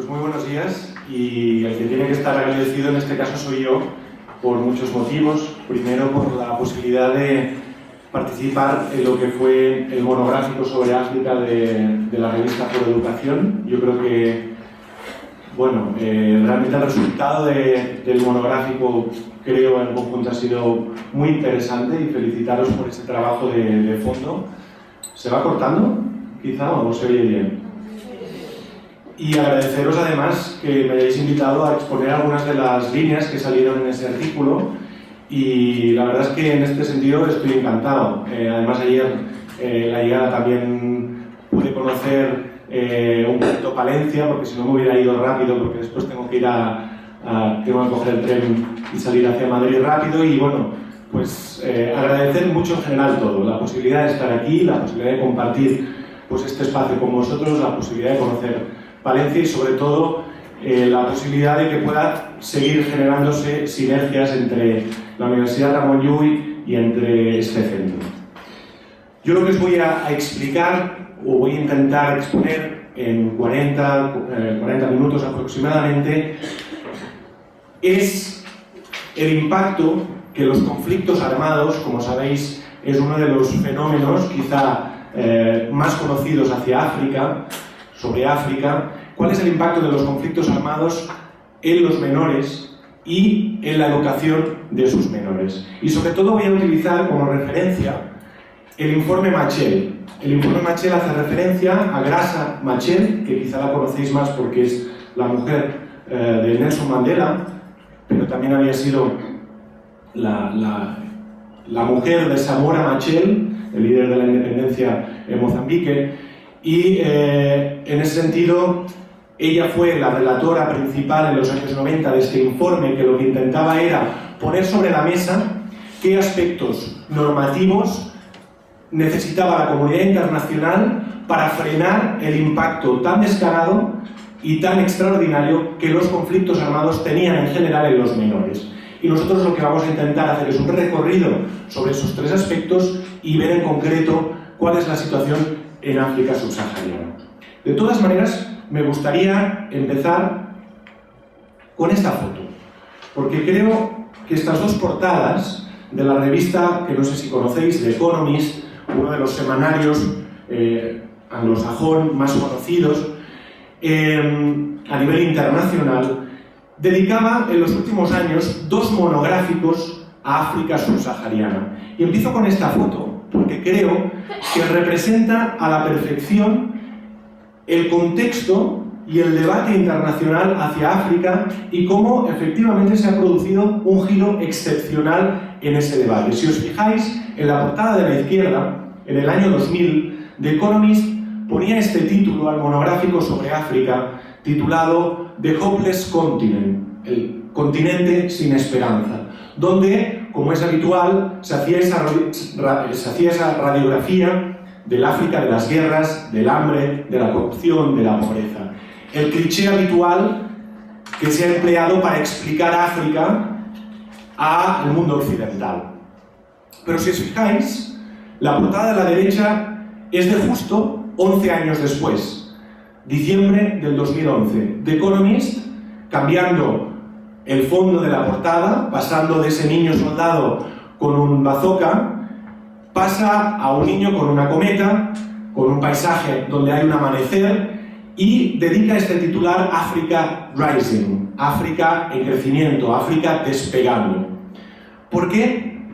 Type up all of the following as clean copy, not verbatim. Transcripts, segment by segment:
Pues muy buenos días, y el que tiene que estar agradecido en este caso soy yo, por muchos motivos. Primero, por la posibilidad de participar en lo que fue el monográfico sobre África de la revista Foro Educación. Yo creo que, bueno, realmente el resultado del monográfico, creo, en conjunto ha sido muy interesante, y felicitaros por ese trabajo de fondo. ¿Se va cortando? Quizá, o se oye bien. Y agradeceros además que me hayáis invitado a exponer algunas de las líneas que salieron en ese artículo, y la verdad es que en este sentido estoy encantado. Además ayer la llegada también pude conocer un poquito Palencia, porque si no me hubiera ido rápido, porque después tengo que ir tengo que coger el tren y salir hacia Madrid rápido. Y bueno, pues agradecer mucho en general todo, la posibilidad de estar aquí, la posibilidad de compartir pues este espacio con vosotros, la posibilidad de conocer Palencia y sobre todo la posibilidad de que pueda seguir generándose sinergias entre la Universidad Ramon Llull y entre este centro. Yo lo que os voy a explicar, o voy a intentar exponer en 40 minutos aproximadamente, es el impacto que los conflictos armados, como sabéis, es uno de los fenómenos quizá más conocidos sobre África. ¿Cuál es el impacto de los conflictos armados en los menores y en la educación de sus menores? Y sobre todo voy a utilizar como referencia el informe Machel. El informe Machel hace referencia a Graça Machel, que quizá la conocéis más porque es la mujer de Nelson Mandela, pero también había sido la mujer de Samora Machel, el líder de la independencia en Mozambique, y en ese sentido ella fue la relatora principal en los años 90 de este informe, que lo que intentaba era poner sobre la mesa qué aspectos normativos necesitaba la comunidad internacional para frenar el impacto tan descarado y tan extraordinario que los conflictos armados tenían en general en los menores. Y nosotros lo que vamos a intentar hacer es un recorrido sobre esos tres aspectos y ver en concreto cuál es la situación en África subsahariana. De todas maneras, me gustaría empezar con esta foto, porque creo que estas dos portadas de la revista, que no sé si conocéis, The Economist, uno de los semanarios anglosajón más conocidos a nivel internacional, dedicaba en los últimos años 2 monográficos a África subsahariana. Y empiezo con esta foto, porque creo que representa a la perfección el contexto y el debate internacional hacia África y cómo efectivamente se ha producido un giro excepcional en ese debate. Si os fijáis, en la portada de la izquierda, en el año 2000, The Economist ponía este título al monográfico sobre África, titulado The Hopeless Continent, el continente sin esperanza, donde, como es habitual, se hacía esa radiografía del África de las guerras, del hambre, de la corrupción, de la pobreza. El cliché habitual que se ha empleado para explicar África al mundo occidental. Pero si os fijáis, la portada de la derecha es de justo 11 años después, diciembre del 2011. The Economist, cambiando el fondo de la portada, pasando de ese niño soldado con un bazooka, pasa a un niño con una cometa, con un paisaje donde hay un amanecer, y dedica este titular Africa Rising, África en crecimiento, África despegando. ¿Por qué?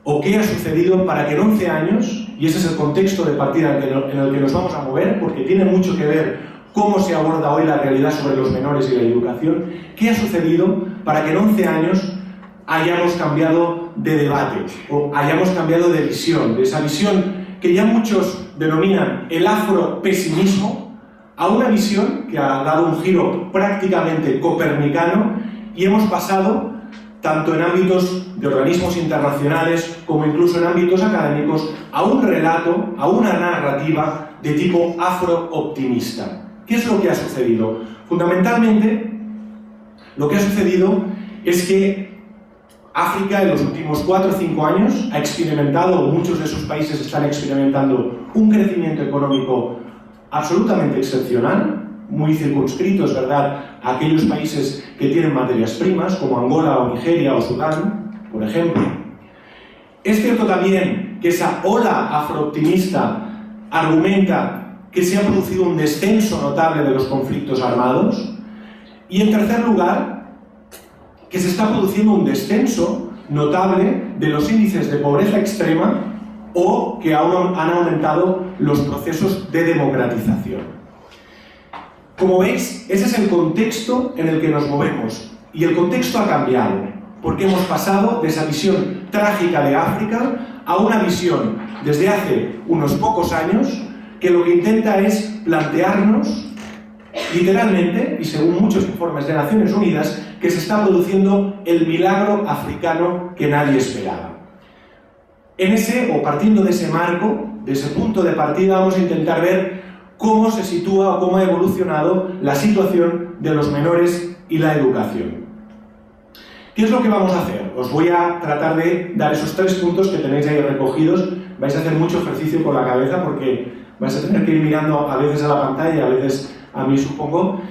¿O qué ha sucedido para que en 11 años, y ese es el contexto de partida en el que nos vamos a mover, porque tiene mucho que ver cómo se aborda hoy la realidad sobre los menores y la educación, qué ha sucedido para que en 11 años hayamos cambiado de debate, o hayamos cambiado de visión, de esa visión que ya muchos denominan el afropesimismo, a una visión que ha dado un giro prácticamente copernicano, y hemos pasado, tanto en ámbitos de organismos internacionales como incluso en ámbitos académicos, a un relato, a una narrativa de tipo afro-optimista. ¿Qué es lo que ha sucedido? Fundamentalmente, lo que ha sucedido es que África en los últimos 4 o 5 años ha experimentado, o muchos de sus países están experimentando, un crecimiento económico absolutamente excepcional, muy circunscritos, ¿verdad?, a aquellos países que tienen materias primas, como Angola o Nigeria o Sudán, por ejemplo. Es cierto también que esa ola afrooptimista argumenta que se ha producido un descenso notable de los conflictos armados. Y en tercer lugar, que se está produciendo un descenso notable de los índices de pobreza extrema o que aún han aumentado los procesos de democratización. Como veis, ese es el contexto en el que nos movemos. Y el contexto ha cambiado, porque hemos pasado de esa visión trágica de África a una visión desde hace unos pocos años que lo que intenta es plantearnos literalmente, y según muchos informes de Naciones Unidas, que se está produciendo el milagro africano que nadie esperaba. En ese, o partiendo de ese marco, de ese punto de partida, vamos a intentar ver cómo se sitúa o cómo ha evolucionado la situación de los menores y la educación. ¿Qué es lo que vamos a hacer? Os voy a tratar de dar esos 3 puntos que tenéis ahí recogidos. Vais a hacer mucho ejercicio con la cabeza porque vais a tener que ir mirando a veces a la pantalla y a veces a mí, supongo.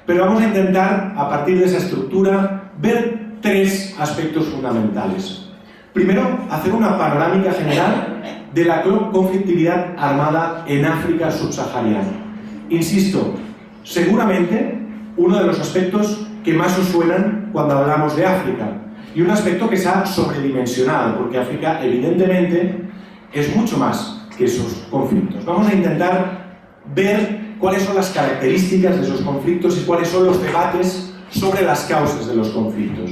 Pero vamos a intentar, a partir de esa estructura, ver 3 aspectos fundamentales. Primero, hacer una panorámica general de la conflictividad armada en África subsahariana. Insisto, seguramente uno de los aspectos que más os suenan cuando hablamos de África, y un aspecto que se ha sobredimensionado, porque África evidentemente es mucho más que esos conflictos. Vamos a intentar ver cuáles son las características de esos conflictos y cuáles son los debates sobre las causas de los conflictos.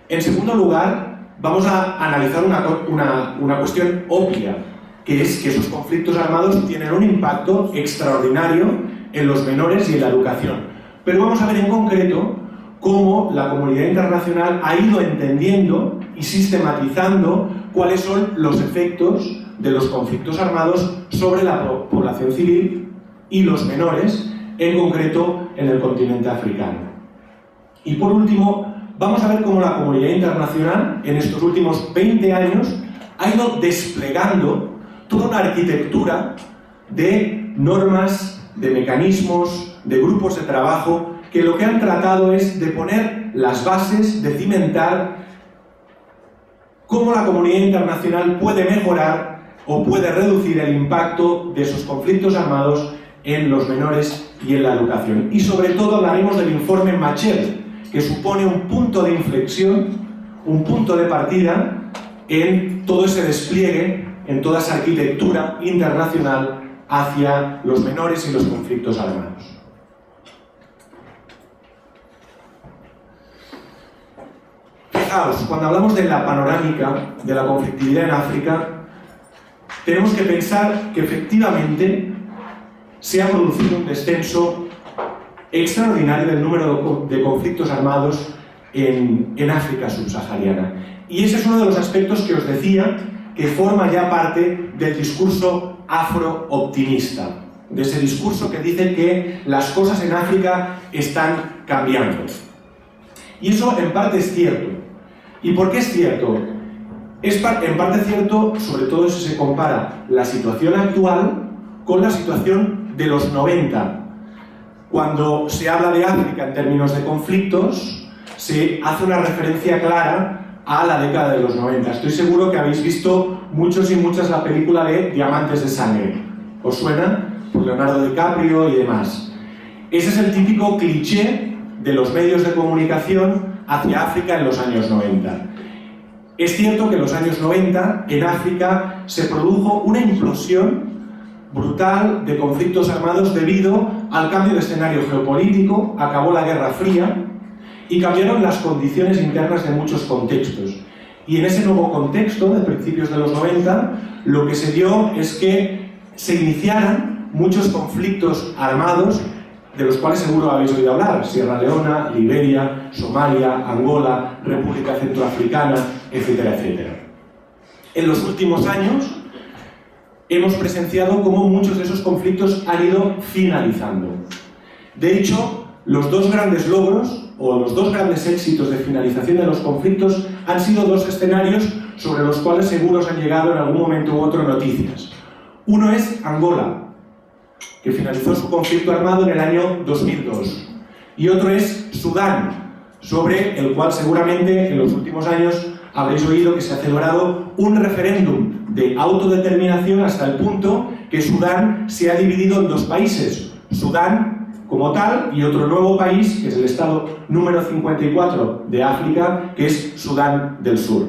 En segundo lugar, vamos a analizar una cuestión obvia, que es que esos conflictos armados tienen un impacto extraordinario en los menores y en la educación. Pero vamos a ver en concreto cómo la comunidad internacional ha ido entendiendo y sistematizando cuáles son los efectos de los conflictos armados sobre la población civil y los menores, en concreto en el continente africano. Y por último, vamos a ver cómo la comunidad internacional en estos últimos 20 años ha ido desplegando toda una arquitectura de normas, de mecanismos, de grupos de trabajo, que lo que han tratado es de poner las bases, de cimentar cómo la comunidad internacional puede mejorar o puede reducir el impacto de esos conflictos armados en los menores y en la educación. Y sobre todo hablaremos del informe Machel, que supone un punto de inflexión, un punto de partida en todo ese despliegue, en toda esa arquitectura internacional hacia los menores y los conflictos armados. Fijaos, cuando hablamos de la panorámica de la conflictividad en África, tenemos que pensar que efectivamente se ha producido un descenso extraordinario del número de conflictos armados en África subsahariana. Y ese es uno de los aspectos que os decía que forma ya parte del discurso afrooptimista, de ese discurso que dice que las cosas en África están cambiando. Y eso en parte es cierto. ¿Y por qué es cierto? Es en parte cierto, sobre todo si se compara la situación actual con la situación de los 90. Cuando se habla de África en términos de conflictos, se hace una referencia clara a la década de los 90. Estoy seguro que habéis visto muchos y muchas la película de Diamantes de Sangre. ¿Os suena? Por Leonardo DiCaprio y demás. Ese es el típico cliché de los medios de comunicación hacia África en los años 90. Es cierto que en los años 90 en África se produjo una implosión brutal de conflictos armados debido al cambio de escenario geopolítico, acabó la Guerra Fría y cambiaron las condiciones internas de muchos contextos. Y en ese nuevo contexto, de principios de los 90, lo que se dio es que se iniciaran muchos conflictos armados de los cuales seguro habéis oído hablar: Sierra Leona, Liberia, Somalia, Angola, República Centroafricana, etcétera, etcétera. En los últimos años hemos presenciado cómo muchos de esos conflictos han ido finalizando. De hecho, los 2 grandes logros o los 2 grandes éxitos de finalización de los conflictos han sido 2 escenarios sobre los cuales seguro os han llegado en algún momento u otro noticias. Uno es Angola. que finalizó su conflicto armado en el año 2002. Y otro es Sudán, sobre el cual seguramente en los últimos años habréis oído que se ha celebrado un referéndum de autodeterminación hasta el punto que Sudán se ha dividido en dos países, Sudán como tal y otro nuevo país, que es el estado número 54 de África, que es Sudán del Sur.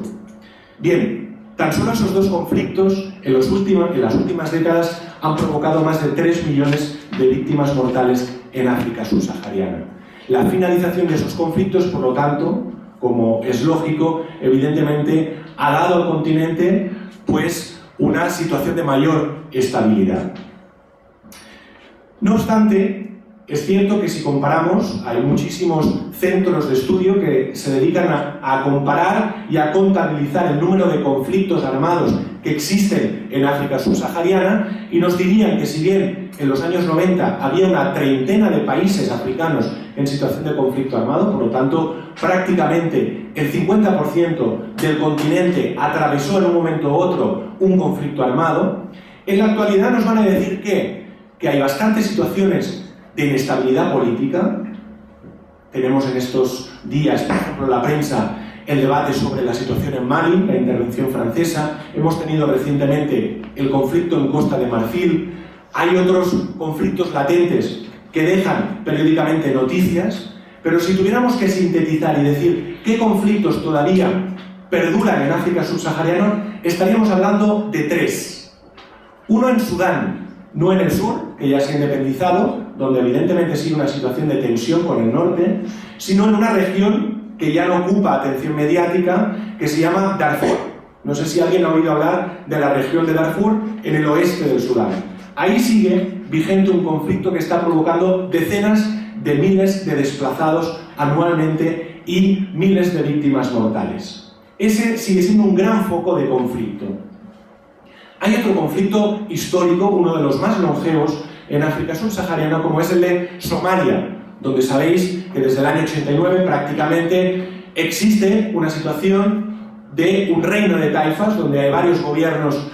Bien, tan solo esos dos conflictos en las últimas décadas han provocado más de 3 millones de víctimas mortales en África subsahariana. La finalización de esos conflictos, por lo tanto, como es lógico, evidentemente ha dado al continente pues una situación de mayor estabilidad. No obstante, es cierto que si comparamos, hay muchísimos centros de estudio que se dedican a comparar y a contabilizar el número de conflictos armados que existen en África subsahariana y nos dirían que si bien en los años 90 había una treintena de países africanos en situación de conflicto armado, por lo tanto prácticamente el 50% del continente atravesó en un momento u otro un conflicto armado, en la actualidad nos van a decir que hay bastantes situaciones de inestabilidad política. Tenemos en estos días, por ejemplo, en la prensa, el debate sobre la situación en Mali, la intervención francesa. Hemos tenido recientemente el conflicto en Costa de Marfil. Hay otros conflictos latentes que dejan periódicamente noticias, pero si tuviéramos que sintetizar y decir qué conflictos todavía perduran en África subsahariana, estaríamos hablando de 3. Uno en Sudán, no en el sur, que ya se ha independizado, donde evidentemente sigue una situación de tensión con el norte, sino en una región que ya no ocupa atención mediática, que se llama Darfur. No sé si alguien ha oído hablar de la región de Darfur en el oeste del Sudán. Ahí sigue vigente un conflicto que está provocando decenas de miles de desplazados anualmente y miles de víctimas mortales. Ese sigue siendo un gran foco de conflicto. Hay otro conflicto histórico, uno de los más longevos en África subsahariana, como es el de Somalia, donde sabéis que desde el año 89 prácticamente existe una situación de un reino de taifas, donde hay varios gobiernos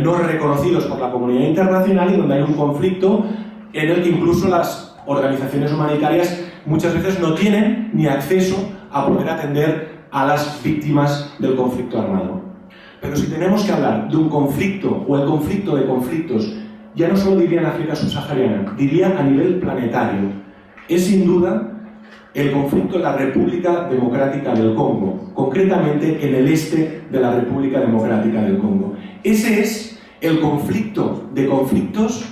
no reconocidos por la comunidad internacional y donde hay un conflicto en el que incluso las organizaciones humanitarias muchas veces no tienen ni acceso a poder atender a las víctimas del conflicto armado. Pero si tenemos que hablar de un conflicto o el conflicto de conflictos, ya no solo diría en África subsahariana, diría a nivel planetario, es sin duda el conflicto en la República Democrática del Congo, concretamente en el este de la República Democrática del Congo. Ese es el conflicto de conflictos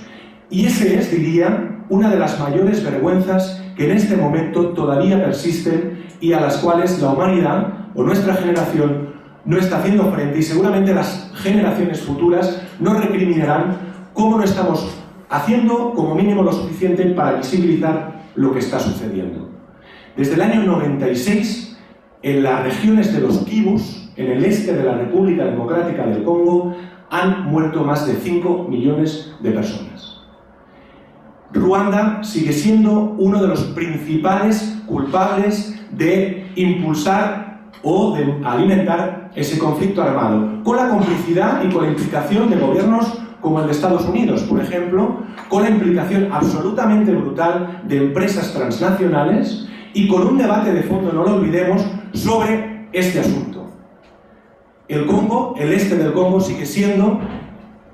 y ese es, diría, una de las mayores vergüenzas que en este momento todavía persisten y a las cuales la humanidad o nuestra generación no está haciendo frente y seguramente las generaciones futuras nos recriminarán cómo no estamos haciendo como mínimo lo suficiente para visibilizar lo que está sucediendo. Desde el año 96, en las regiones de los Kivus, en el este de la República Democrática del Congo, han muerto más de 5 millones de personas. Ruanda sigue siendo uno de los principales culpables de impulsar o de alimentar ese conflicto armado, con la complicidad y con la implicación de gobiernos como el de Estados Unidos, por ejemplo, con la implicación absolutamente brutal de empresas transnacionales y con un debate de fondo, no lo olvidemos, sobre este asunto. El Congo, el este del Congo, sigue siendo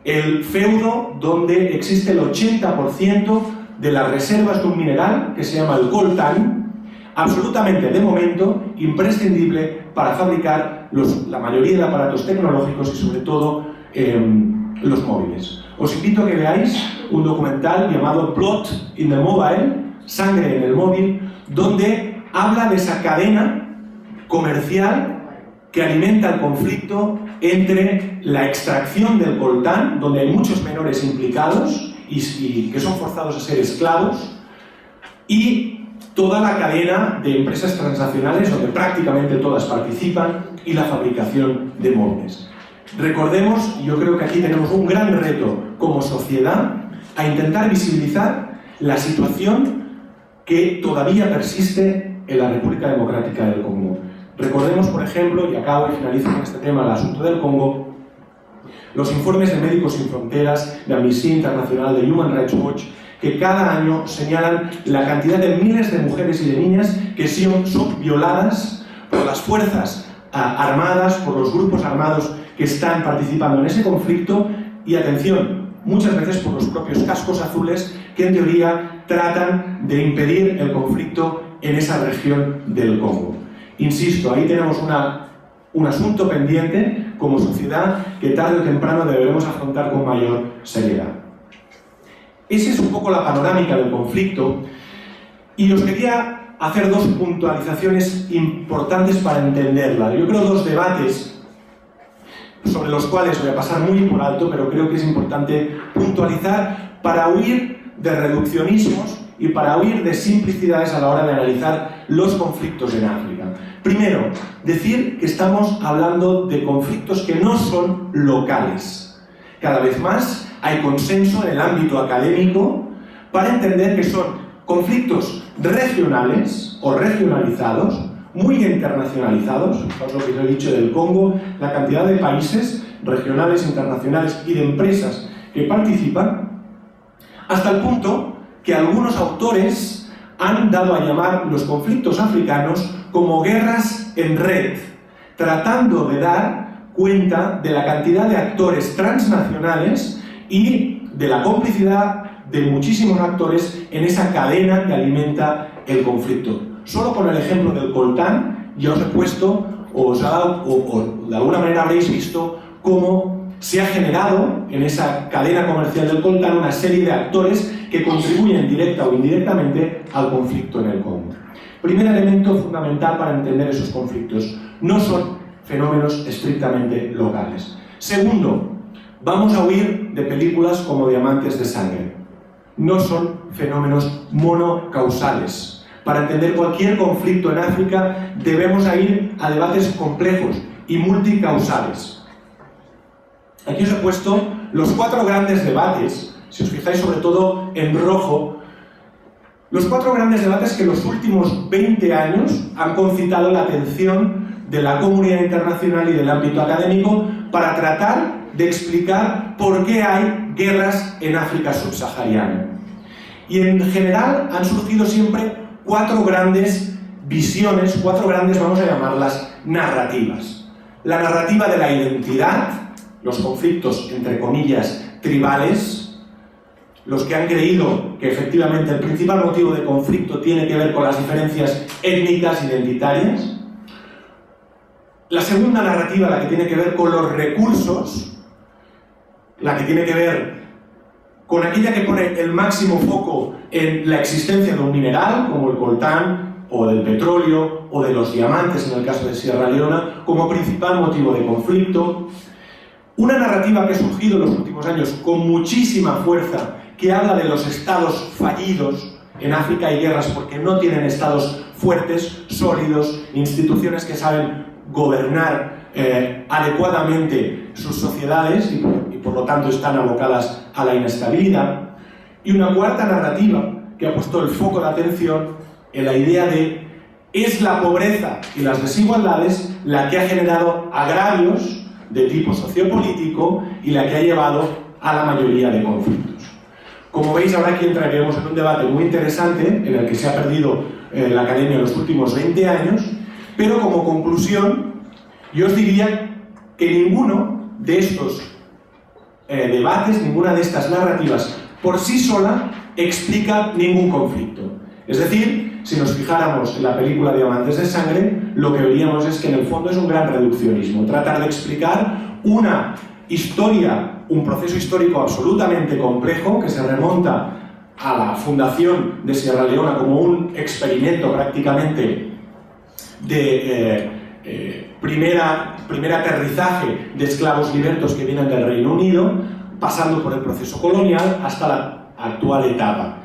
el feudo donde existe el 80% de las reservas de un mineral que se llama el coltán, absolutamente, de momento, imprescindible para fabricar la mayoría de aparatos tecnológicos y, sobre todo, los móviles. Os invito a que veáis un documental llamado Blood in the Mobile, Sangre en el Móvil, donde habla de esa cadena comercial que alimenta el conflicto entre la extracción del coltán, donde hay muchos menores implicados y que son forzados a ser esclavos, y toda la cadena de empresas transnacionales, donde prácticamente todas participan, y la fabricación de móviles. Recordemos, y yo creo que aquí tenemos un gran reto como sociedad, a intentar visibilizar la situación que todavía persiste en la República Democrática del Congo. Recordemos, por ejemplo, y acabo y finalizo con este tema, el asunto del Congo, los informes de Médicos Sin Fronteras, de Amnistía Internacional, de Human Rights Watch, que cada año señalan la cantidad de miles de mujeres y de niñas que son violadas por las fuerzas armadas, por los grupos armados que están participando en ese conflicto y, atención, muchas veces por los propios cascos azules que en teoría tratan de impedir el conflicto en esa región del Congo. Insisto, ahí tenemos un asunto pendiente como sociedad que tarde o temprano deberemos afrontar con mayor seriedad. Esa es un poco la panorámica del conflicto y os quería hacer dos puntualizaciones importantes para entenderla. Yo creo dos debates sobre los cuales voy a pasar muy por alto, pero creo que es importante puntualizar para huir de reduccionismos y para huir de simplicidades a la hora de analizar los conflictos en África. Primero, decir que estamos hablando de conflictos que no son locales. Cada vez más hay consenso en el ámbito académico para entender que son conflictos regionales o regionalizados, muy internacionalizados. Fijaos lo que yo he dicho del Congo, la cantidad de países regionales, internacionales y de empresas que participan, hasta el punto que algunos autores han dado a llamar los conflictos africanos como guerras en red, tratando de dar cuenta de la cantidad de actores transnacionales y de la complicidad de muchísimos actores en esa cadena que alimenta el conflicto. Solo con el ejemplo del coltán ya os he puesto, o de alguna manera habréis visto cómo se ha generado en esa cadena comercial del coltán una serie de actores que contribuyen directa o indirectamente al conflicto en el Congo. Primer elemento fundamental para entender esos conflictos: no son fenómenos estrictamente locales. Segundo, vamos a huir de películas como Diamantes de Sangre. No son fenómenos monocausales. Para entender cualquier conflicto en África debemos ir a debates complejos y multicausales. Aquí os he puesto los 4 grandes debates, si os fijáis sobre todo en rojo, los 4 grandes debates que en los últimos 20 años han concitado la atención de la comunidad internacional y del ámbito académico para tratar de explicar por qué hay guerras en África subsahariana. Y en general han surgido siempre 4 grandes visiones, 4 grandes, vamos a llamarlas, narrativas. La narrativa de la identidad, los conflictos, entre comillas, tribales, los que han creído que efectivamente el principal motivo de conflicto tiene que ver con las diferencias étnicas identitarias. La segunda narrativa, la que tiene que ver con los recursos, la que tiene que ver con aquella que pone el máximo foco en la existencia de un mineral, como el coltán, o del petróleo, o de los diamantes, en el caso de Sierra Leona, como principal motivo de conflicto. Una narrativa que ha surgido en los últimos años con muchísima fuerza, que habla de los estados fallidos. En África hay guerras porque no tienen estados fuertes, sólidos, instituciones que saben gobernar adecuadamente sus sociedades y por lo tanto están abocadas a la inestabilidad. Y una cuarta narrativa que ha puesto el foco de atención en la idea de es la pobreza y las desigualdades la que ha generado agravios de tipo sociopolítico y la que ha llevado a la mayoría de conflictos. Como veis, ahora aquí entraremos en un debate muy interesante en el que se ha perdido la academia en los últimos 20 años, pero como conclusión yo os diría que ninguno de estos debates, ninguna de estas narrativas por sí sola explica ningún conflicto. Es decir, si nos fijáramos en la película Diamantes de Sangre, lo que veríamos es que en el fondo es un gran reduccionismo, tratar de explicar una historia, un proceso histórico absolutamente complejo que se remonta a la fundación de Sierra Leona como un experimento prácticamente de primer aterrizaje de esclavos libertos que vienen del Reino Unido, pasando por el proceso colonial hasta la actual etapa.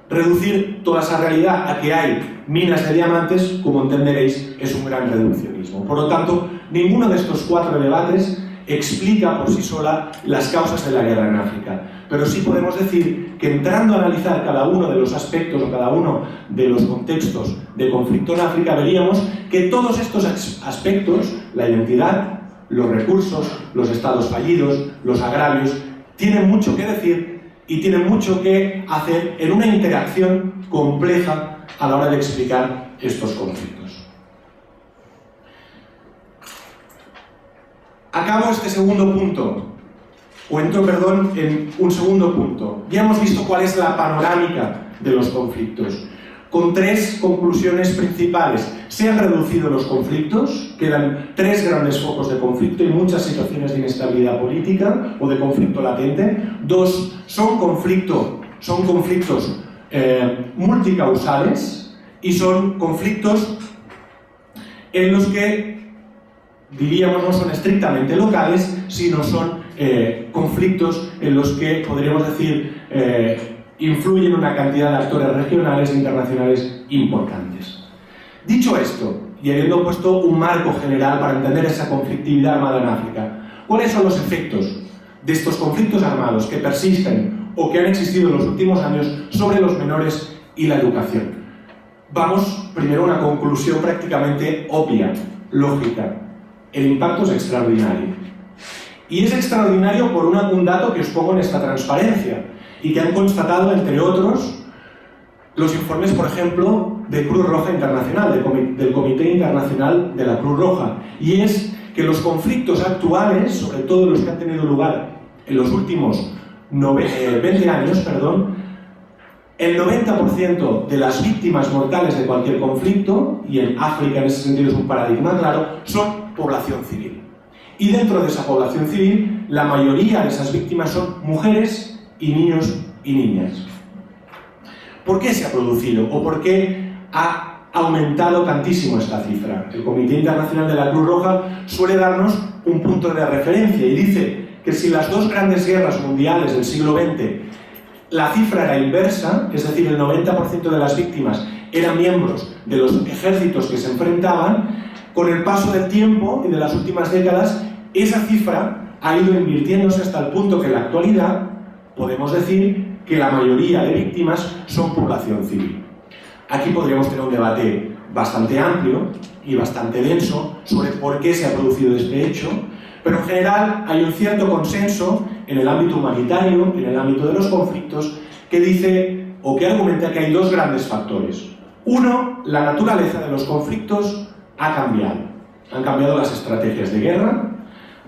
Reducir toda esa realidad a que hay minas de diamantes, como entenderéis, es un gran reduccionismo. Por lo tanto, ninguno de estos 4 debates explica por sí sola las causas de la guerra en África. Pero sí podemos decir que entrando a analizar cada uno de los aspectos o cada uno de los contextos de conflicto en África, veríamos que todos estos aspectos, la identidad, los recursos, los estados fallidos, los agravios, tienen mucho que decir y tiene mucho que hacer en una interacción compleja a la hora de explicar estos conflictos. Acabo este segundo punto, o entro, perdón, en un segundo punto. Ya hemos visto cuál es la panorámica de los conflictos, con tres conclusiones principales. Se han reducido los conflictos, quedan tres grandes focos de conflicto y muchas situaciones de inestabilidad política o de conflicto latente. Dos, son conflictos multicausales y son conflictos en los que, diríamos, no son estrictamente locales, sino son conflictos en los que, podríamos decir, influyen una cantidad de actores regionales e internacionales importantes. Dicho esto, y habiendo puesto un marco general para entender esa conflictividad armada en África, ¿cuáles son los efectos de estos conflictos armados que persisten o que han existido en los últimos años sobre los menores y la educación? Vamos primero a una conclusión prácticamente obvia, lógica. El impacto es extraordinario. Y es extraordinario por un dato que os pongo en esta transparencia y que han constatado, entre otros, los informes, por ejemplo, de Cruz Roja Internacional, del Comité Internacional de la Cruz Roja. Y es que los conflictos actuales, sobre todo los que han tenido lugar en los últimos 20 años, el 90% de las víctimas mortales de cualquier conflicto, y en África en ese sentido es un paradigma claro, son población civil. Y dentro de esa población civil, la mayoría de esas víctimas son mujeres y niños y niñas. ¿Por qué se ha producido o por qué ha aumentado tantísimo esta cifra? El Comité Internacional de la Cruz Roja suele darnos un punto de referencia y dice que si las dos grandes guerras mundiales del siglo XX la cifra era inversa, es decir, el 90% de las víctimas eran miembros de los ejércitos que se enfrentaban, con el paso del tiempo y de las últimas décadas, esa cifra ha ido invirtiéndose hasta el punto que en la actualidad podemos decir que la mayoría de víctimas son población civil. Aquí podríamos tener un debate bastante amplio y bastante denso sobre por qué se ha producido este hecho, pero en general hay un cierto consenso en el ámbito humanitario, en el ámbito de los conflictos, que dice o que argumenta que hay dos grandes factores. Uno, la naturaleza de los conflictos ha cambiado. Han cambiado las estrategias de guerra,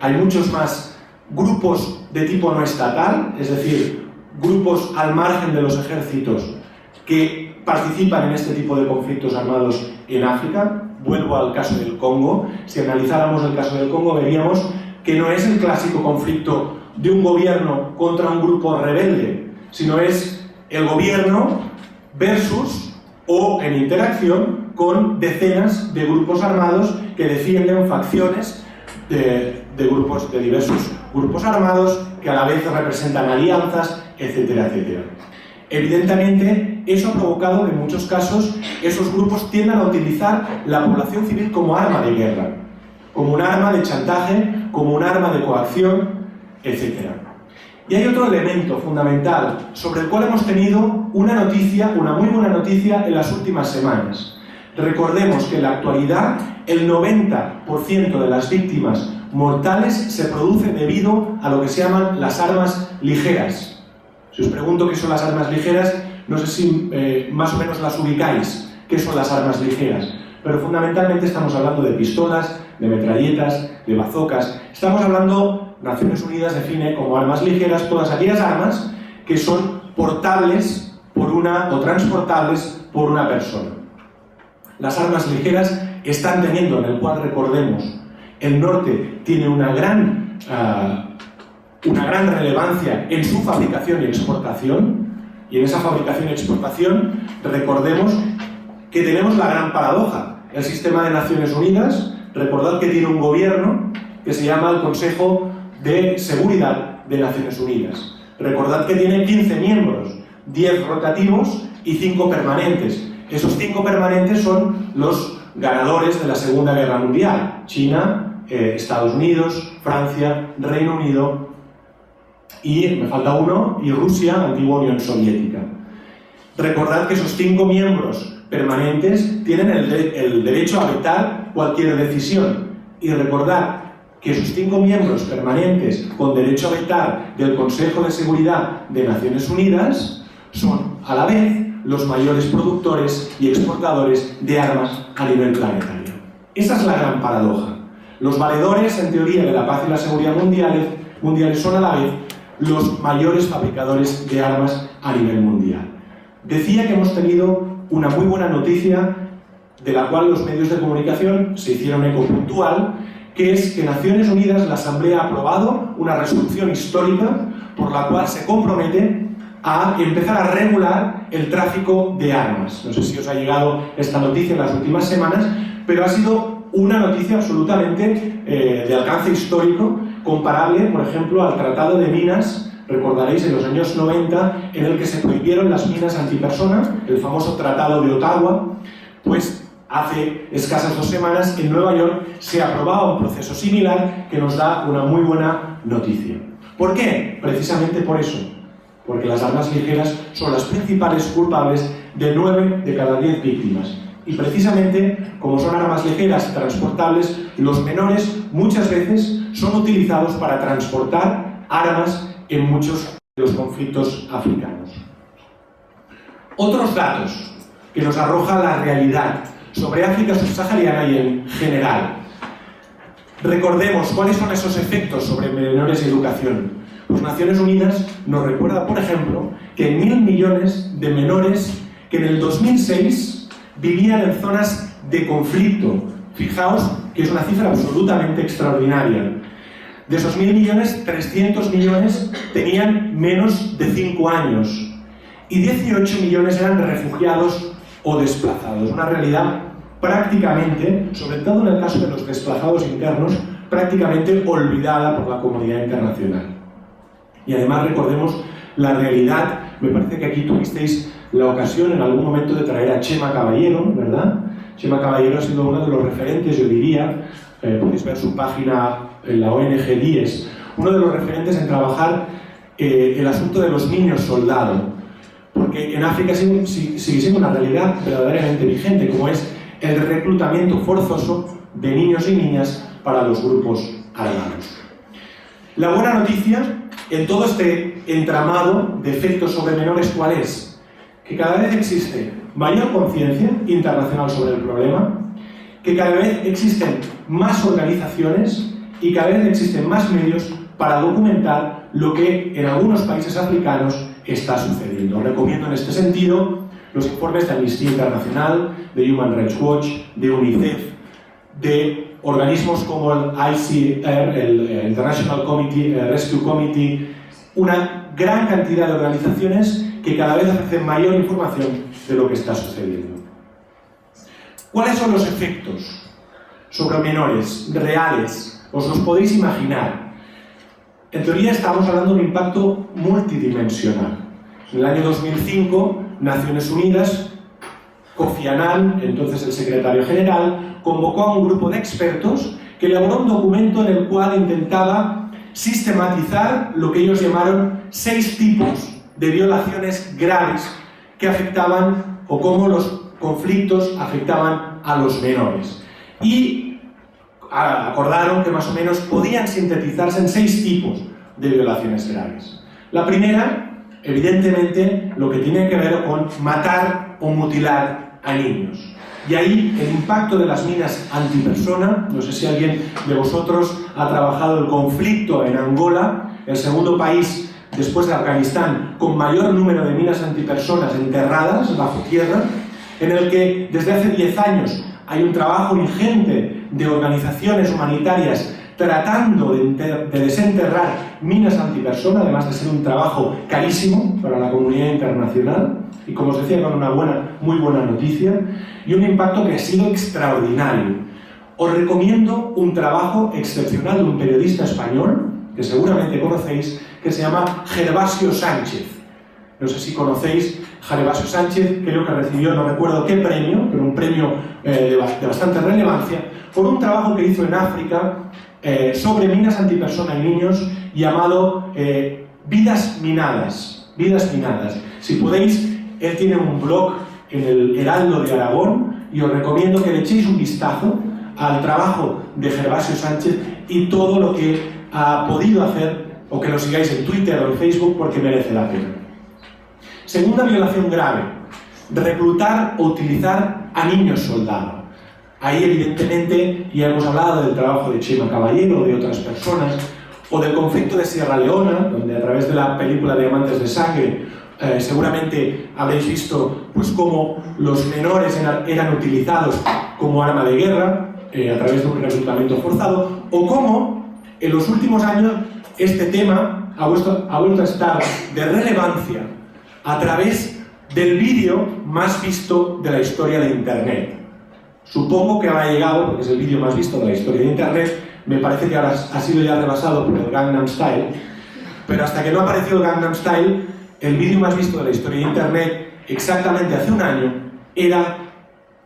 hay muchos más grupos de tipo no estatal, es decir, grupos al margen de los ejércitos que participan en este tipo de conflictos armados en África. Vuelvo al caso del Congo. Si analizáramos el caso del Congo, veríamos que no es el clásico conflicto de un gobierno contra un grupo rebelde, sino es el gobierno versus o en interacción con decenas de grupos armados que defienden facciones de diversos grupos armados que a la vez representan alianzas, etcétera, etcétera. Evidentemente, eso ha provocado que en muchos casos esos grupos tiendan a utilizar la población civil como arma de guerra, como un arma de chantaje, como un arma de coacción, etcétera. Y hay otro elemento fundamental sobre el cual hemos tenido una noticia, una muy buena noticia en las últimas semanas. Recordemos que en la actualidad el 90% de las víctimas mortales se produce debido a lo que se llaman las armas ligeras. Si os pregunto qué son las armas ligeras, no sé si más o menos las ubicáis, qué son las armas ligeras, pero fundamentalmente estamos hablando de pistolas, de metralletas, de bazocas. Estamos hablando, Naciones Unidas define como armas ligeras todas aquellas armas que son portables o transportables por una persona. Las armas ligeras están teniendo, en el cual recordemos, el norte tiene una gran relevancia en su fabricación y exportación, y en esa fabricación y exportación recordemos que tenemos la gran paradoja. El sistema de Naciones Unidas, recordad que tiene un gobierno que se llama el Consejo de Seguridad de Naciones Unidas. Recordad que tiene 15 miembros, 10 rotativos y 5 permanentes. Esos 5 permanentes son los ganadores de la Segunda Guerra Mundial: China, Estados Unidos, Francia, Reino Unido y, me falta uno, y Rusia, antigua Unión Soviética. Recordad que esos 5 miembros permanentes tienen el derecho a vetar cualquier decisión. Y recordad que sus 5 miembros permanentes con derecho a vetar del Consejo de Seguridad de Naciones Unidas son, a la vez, los mayores productores y exportadores de armas a nivel planetario. Esa es la gran paradoja. Los valedores, en teoría, de la paz y la seguridad mundiales son a la vez los mayores fabricadores de armas a nivel mundial. Decía que hemos tenido una muy buena noticia, de la cual los medios de comunicación se hicieron eco puntual, que es que Naciones Unidas, la Asamblea, ha aprobado una resolución histórica por la cual se compromete a empezar a regular el tráfico de armas. No sé si os ha llegado esta noticia en las últimas semanas, pero ha sido una noticia absolutamente de alcance histórico, comparable, por ejemplo, al Tratado de Minas, recordaréis, en los años 90, en el que se prohibieron las minas antipersona, el famoso Tratado de Ottawa. Pues hace escasas 2 semanas en Nueva York se aprobaba un proceso similar que nos da una muy buena noticia. ¿Por qué? Precisamente por eso. Porque las armas ligeras son las principales culpables de 9 de cada 10 víctimas. Y precisamente, como son armas ligeras transportables, los menores muchas veces son utilizados para transportar armas en muchos de los conflictos africanos. Otros datos que nos arroja la realidad sobre África subsahariana y en general. Recordemos cuáles son esos efectos sobre menores y educación. Pues Naciones Unidas nos recuerda, por ejemplo, que 1.000 millones de menores que en el 2006 vivían en zonas de conflicto. Fijaos que es una cifra absolutamente extraordinaria. De esos 1.000 millones, 300 millones tenían menos de 5 años y 18 millones eran refugiados o desplazados. Una realidad prácticamente, sobre todo en el caso de los desplazados internos, prácticamente olvidada por la comunidad internacional. Y además recordemos la realidad. Me parece que aquí tuvisteis la ocasión en algún momento de traer a Chema Caballero, ¿verdad? Chema Caballero ha sido uno de los referentes, yo diría, podéis ver su página en la ONG DIES, uno de los referentes en trabajar el asunto de los niños soldado, porque en África sigue siendo una realidad verdaderamente vigente, como es el reclutamiento forzoso de niños y niñas para los grupos armados. La buena noticia en todo este entramado de efectos sobre menores, ¿cuál es? Que cada vez existe mayor conciencia internacional sobre el problema, que cada vez existen más organizaciones y cada vez existen más medios para documentar lo que en algunos países africanos está sucediendo. Recomiendo en este sentido los informes de Amnistía Internacional, de Human Rights Watch, de UNICEF, de organismos como el ICR, el International Rescue Committee, una gran cantidad de organizaciones que cada vez ofrecen mayor información de lo que está sucediendo. ¿Cuáles son los efectos sobre menores reales? ¿Os los podéis imaginar? En teoría estamos hablando de un impacto multidimensional. En el año 2005, Naciones Unidas, Kofi Annan, entonces el secretario general, convocó a un grupo de expertos que elaboró un documento en el cual intentaba sistematizar lo que ellos llamaron 6 tipos de violaciones graves que afectaban, o cómo los conflictos afectaban a los menores. Y acordaron que más o menos podían sintetizarse en 6 tipos de violaciones graves. La primera, evidentemente, lo que tiene que ver con matar o mutilar a niños. Y ahí el impacto de las minas antipersona, no sé si alguien de vosotros ha trabajado el conflicto en Angola, el segundo país después de Afganistán con mayor número de minas antipersonas enterradas bajo tierra, en el que desde hace 10 años hay un trabajo ingente de organizaciones humanitarias tratando de desenterrar minas antipersona, además de ser un trabajo carísimo para la comunidad internacional, y como os decía, con una muy buena noticia, y un impacto que ha sido extraordinario. Os recomiendo un trabajo excepcional de un periodista español, que seguramente conocéis, que se llama Gervasio Sánchez. No sé si conocéis Gervasio Sánchez, creo que recibió, no recuerdo qué premio, pero un premio de bastante relevancia, por un trabajo que hizo en África sobre minas antipersona y niños, llamado Vidas Minadas. Vidas Minadas. Si podéis, él tiene un blog en el Heraldo de Aragón, y os recomiendo que le echéis un vistazo al trabajo de Gervasio Sánchez y todo lo que ha podido hacer, o que lo sigáis en Twitter o en Facebook, porque merece la pena. Segunda violación grave: reclutar o utilizar a niños soldado. Ahí, evidentemente, ya hemos hablado del trabajo de Chema Caballero o de otras personas, o del conflicto de Sierra Leona, donde a través de la película Diamantes de Sangre seguramente habréis visto pues, cómo los menores eran utilizados como arma de guerra a través de un reclutamiento forzado, o cómo en los últimos años este tema ha vuelto a estar de relevancia a través del vídeo más visto de la historia de Internet. Supongo que habrá llegado, porque es el vídeo más visto de la historia de Internet. Me parece que ahora ha sido ya rebasado por el Gangnam Style, pero hasta que no apareció el Gangnam Style, el vídeo más visto de la historia de Internet, exactamente hace un año, era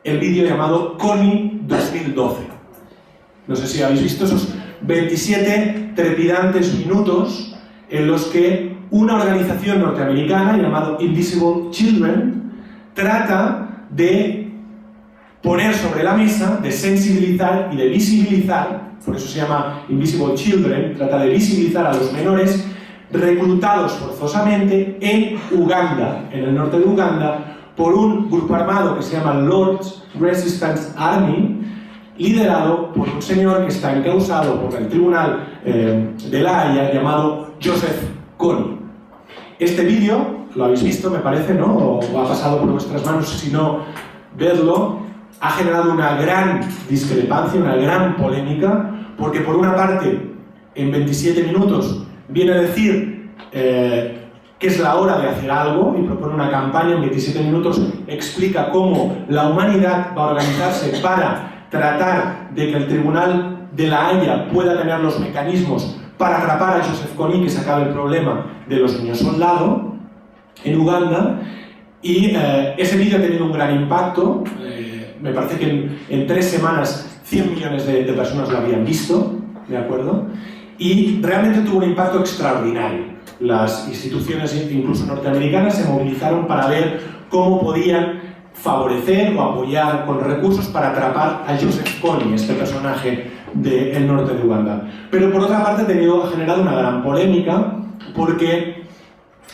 el vídeo llamado Kony 2012. No sé si habéis visto esos 27 trepidantes minutos en los que una organización norteamericana llamada Invisible Children trata de poner sobre la mesa, de sensibilizar y de visibilizar, por eso se llama Invisible Children, trata de visibilizar a los menores reclutados forzosamente en Uganda, en el norte de Uganda, por un grupo armado que se llama Lord's Resistance Army, liderado por un señor que está encausado por el tribunal de La Haya llamado Joseph Kony. Este vídeo, lo habéis visto, me parece, ¿no? O ha pasado por vuestras manos, si no, vedlo. Ha generado una gran discrepancia, una gran polémica, porque por una parte, en 27 minutos, viene a decir que es la hora de hacer algo y propone una campaña. En 27 minutos explica cómo la humanidad va a organizarse para tratar de que el Tribunal de La Haya pueda tener los mecanismos para atrapar a Joseph Kony, que se acabe el problema de los niños soldado en Uganda. Y ese vídeo ha tenido un gran impacto. Me parece que en 3 semanas 100 millones de personas lo habían visto, ¿de acuerdo? Y realmente tuvo un impacto extraordinario. Las instituciones, incluso norteamericanas, se movilizaron para ver cómo podían favorecer o apoyar con recursos para atrapar a Joseph Kony, este personaje del norte de Uganda. Pero por otra parte ha generado una gran polémica, porque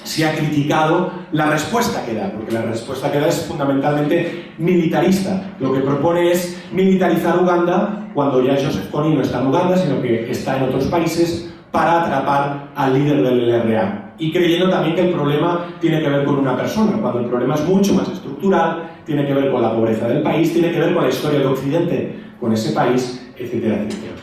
se ha criticado la respuesta que da, porque la respuesta que da es fundamentalmente militarista. Lo que propone es militarizar Uganda cuando ya Joseph Kony no está en Uganda, sino que está en otros países, para atrapar al líder del LRA. Y creyendo también que el problema tiene que ver con una persona, cuando el problema es mucho más estructural, tiene que ver con la pobreza del país, tiene que ver con la historia de Occidente, con ese país, etcétera, etcétera.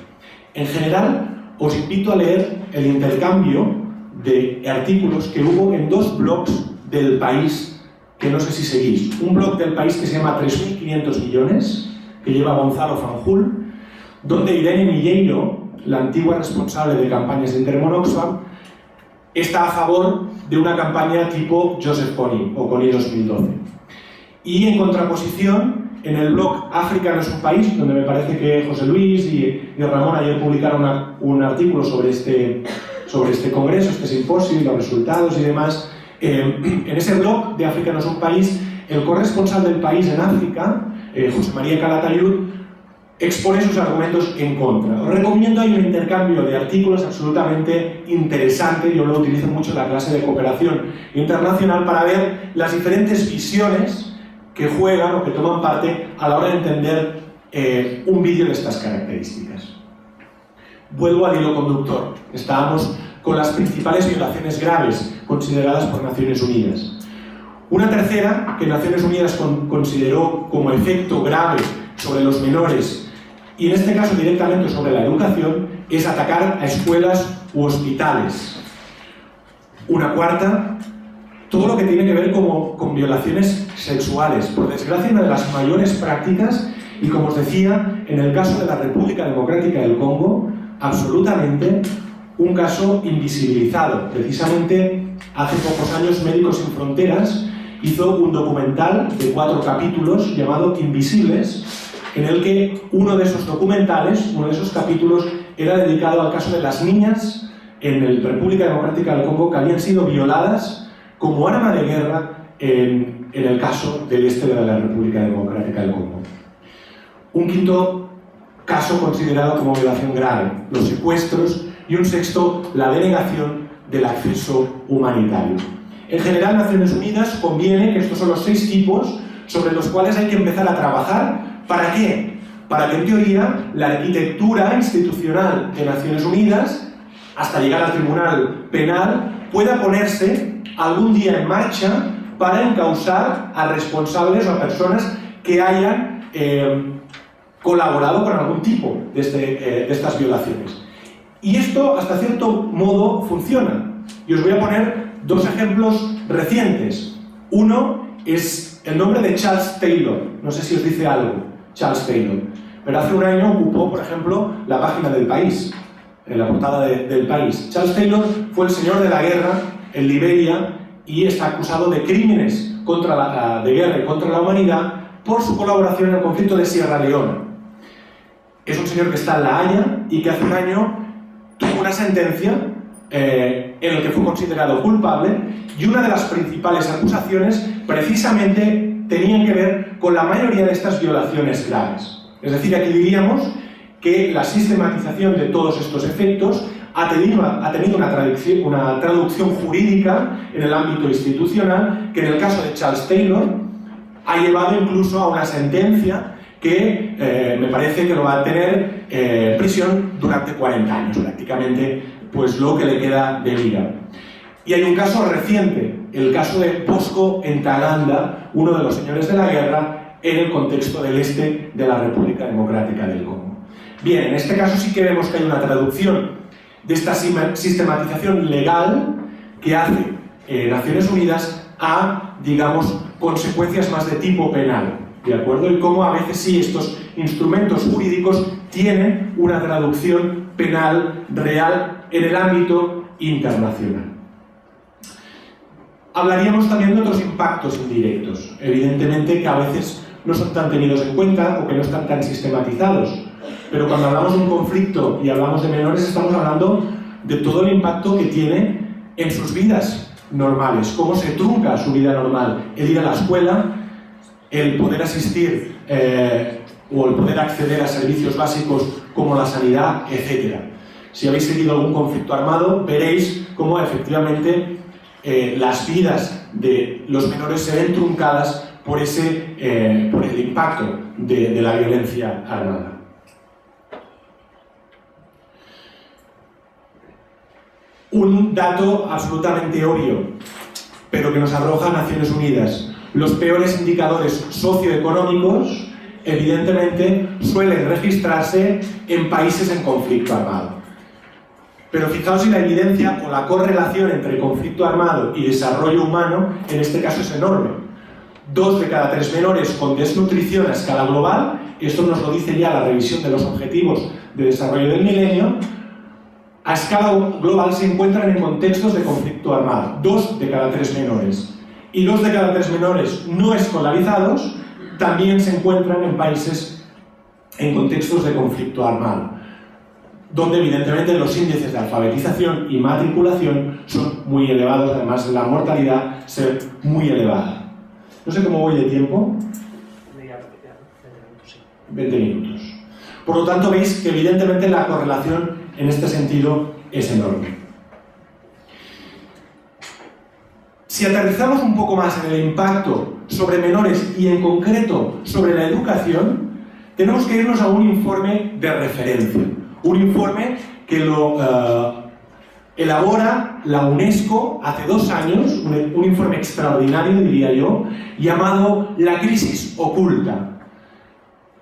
En general, os invito a leer el intercambio de artículos que hubo en 2 blogs del País, que no sé si seguís. Un blog del País que se llama 3.500 millones, que lleva Gonzalo Fanjul, donde Irene Milleiro, la antigua responsable de campañas de Intermon Oxfam, está a favor de una campaña tipo Joseph Kony o Kony 2012. Y en contraposición, en el blog África no es un país, donde me parece que José Luis y Ramón ayer publicaron un artículo sobre este congreso, este simposio, los resultados y demás. En ese blog de África no es un país, el corresponsal del País en África, José María Calatayud, expone sus argumentos en contra. Os recomiendo, hay un intercambio de artículos absolutamente interesante. Yo lo utilizo mucho en la clase de cooperación internacional para ver las diferentes visiones que juegan o que toman parte a la hora de entender un vídeo de estas características. Vuelvo al hilo conductor. Estábamos con las principales violaciones graves consideradas por Naciones Unidas. Una tercera, que Naciones Unidas consideró como efecto grave sobre los menores, y en este caso directamente sobre la educación, es atacar a escuelas u hospitales. Una cuarta, todo lo que tiene que ver con violaciones sexuales. Por desgracia, una de las mayores prácticas, y como os decía, en el caso de la República Democrática del Congo, absolutamente un caso invisibilizado. Precisamente hace pocos años Médicos Sin Fronteras hizo un documental de 4 capítulos llamado Invisibles, en el que uno de esos documentales, uno de esos capítulos, era dedicado al caso de las niñas en la República Democrática del Congo que habían sido violadas como arma de guerra en el caso del este de la República Democrática del Congo. Un quinto caso considerado como violación grave, los secuestros, y un sexto, la denegación del acceso humanitario. En general, Naciones Unidas conviene que estos son los 6 tipos sobre los cuales hay que empezar a trabajar. ¿Para qué? Para que, en teoría, la arquitectura institucional de Naciones Unidas, hasta llegar al Tribunal Penal, pueda ponerse algún día en marcha para encausar a responsables o a personas que hayan colaborado con algún tipo de estas violaciones. Y esto, hasta cierto modo, funciona. Y os voy a poner 2 ejemplos recientes. Uno es el nombre de Charles Taylor. No sé si os dice algo, Charles Taylor. Pero hace un año ocupó, por ejemplo, la página del País, en la portada del País. Charles Taylor fue el señor de la guerra en Liberia y está acusado de crímenes de guerra y contra la humanidad por su colaboración en el conflicto de Sierra Leona. Es un señor que está en La Haya y que hace un año tuvo una sentencia en la que fue considerado culpable, y una de las principales acusaciones precisamente tenían que ver con la mayoría de estas violaciones graves. Es decir, aquí diríamos que la sistematización de todos estos efectos ha tenido una traducción jurídica en el ámbito institucional que, en el caso de Charles Taylor, ha llevado incluso a una sentencia que me parece que lo va a tener prisión durante 40 años, prácticamente pues lo que le queda de vida. Y hay un caso reciente, el caso de Bosco Ntaganda, uno de los señores de la guerra en el contexto del este de la República Democrática del Congo. Bien, en este caso sí que vemos que hay una traducción de esta sistematización legal que hace Naciones Unidas a, digamos, consecuencias más de tipo penal, ¿de acuerdo? Y cómo a veces sí estos instrumentos jurídicos tienen una traducción penal real en el ámbito internacional. Hablaríamos también de otros impactos indirectos, evidentemente que a veces no son tan tenidos en cuenta o que no están tan sistematizados, pero cuando hablamos de un conflicto y hablamos de menores estamos hablando de todo el impacto que tiene en sus vidas normales, cómo se trunca su vida normal, el ir a la escuela, el poder asistir o el poder acceder a servicios básicos como la sanidad, etc. Si habéis seguido algún conflicto armado, veréis cómo efectivamente las vidas de los menores se ven truncadas por el impacto de la violencia armada. Un dato absolutamente obvio, pero que nos arroja Naciones Unidas. Los peores indicadores socioeconómicos, evidentemente, suelen registrarse en países en conflicto armado. Pero fijaos si la evidencia o la correlación entre conflicto armado y desarrollo humano, en este caso, es enorme. 2 de cada 3 menores con desnutrición a escala global, esto nos lo dice ya la revisión de los Objetivos de Desarrollo del Milenio, a escala global se encuentran en contextos de conflicto armado. 2 de cada 3 menores. Y 2 de cada 3 menores no escolarizados también se encuentran en países en contextos de conflicto armado, donde evidentemente los índices de alfabetización y matriculación son muy elevados, además de la mortalidad ser muy elevada. No sé cómo voy de tiempo. 20 minutos. Por lo tanto, veis que evidentemente la correlación en este sentido es enorme. Si aterrizamos un poco más en el impacto sobre menores y en concreto sobre la educación, tenemos que irnos a un informe de referencia. Un informe que lo elabora la UNESCO hace 2 años, un informe extraordinario, diría yo, llamado La crisis oculta,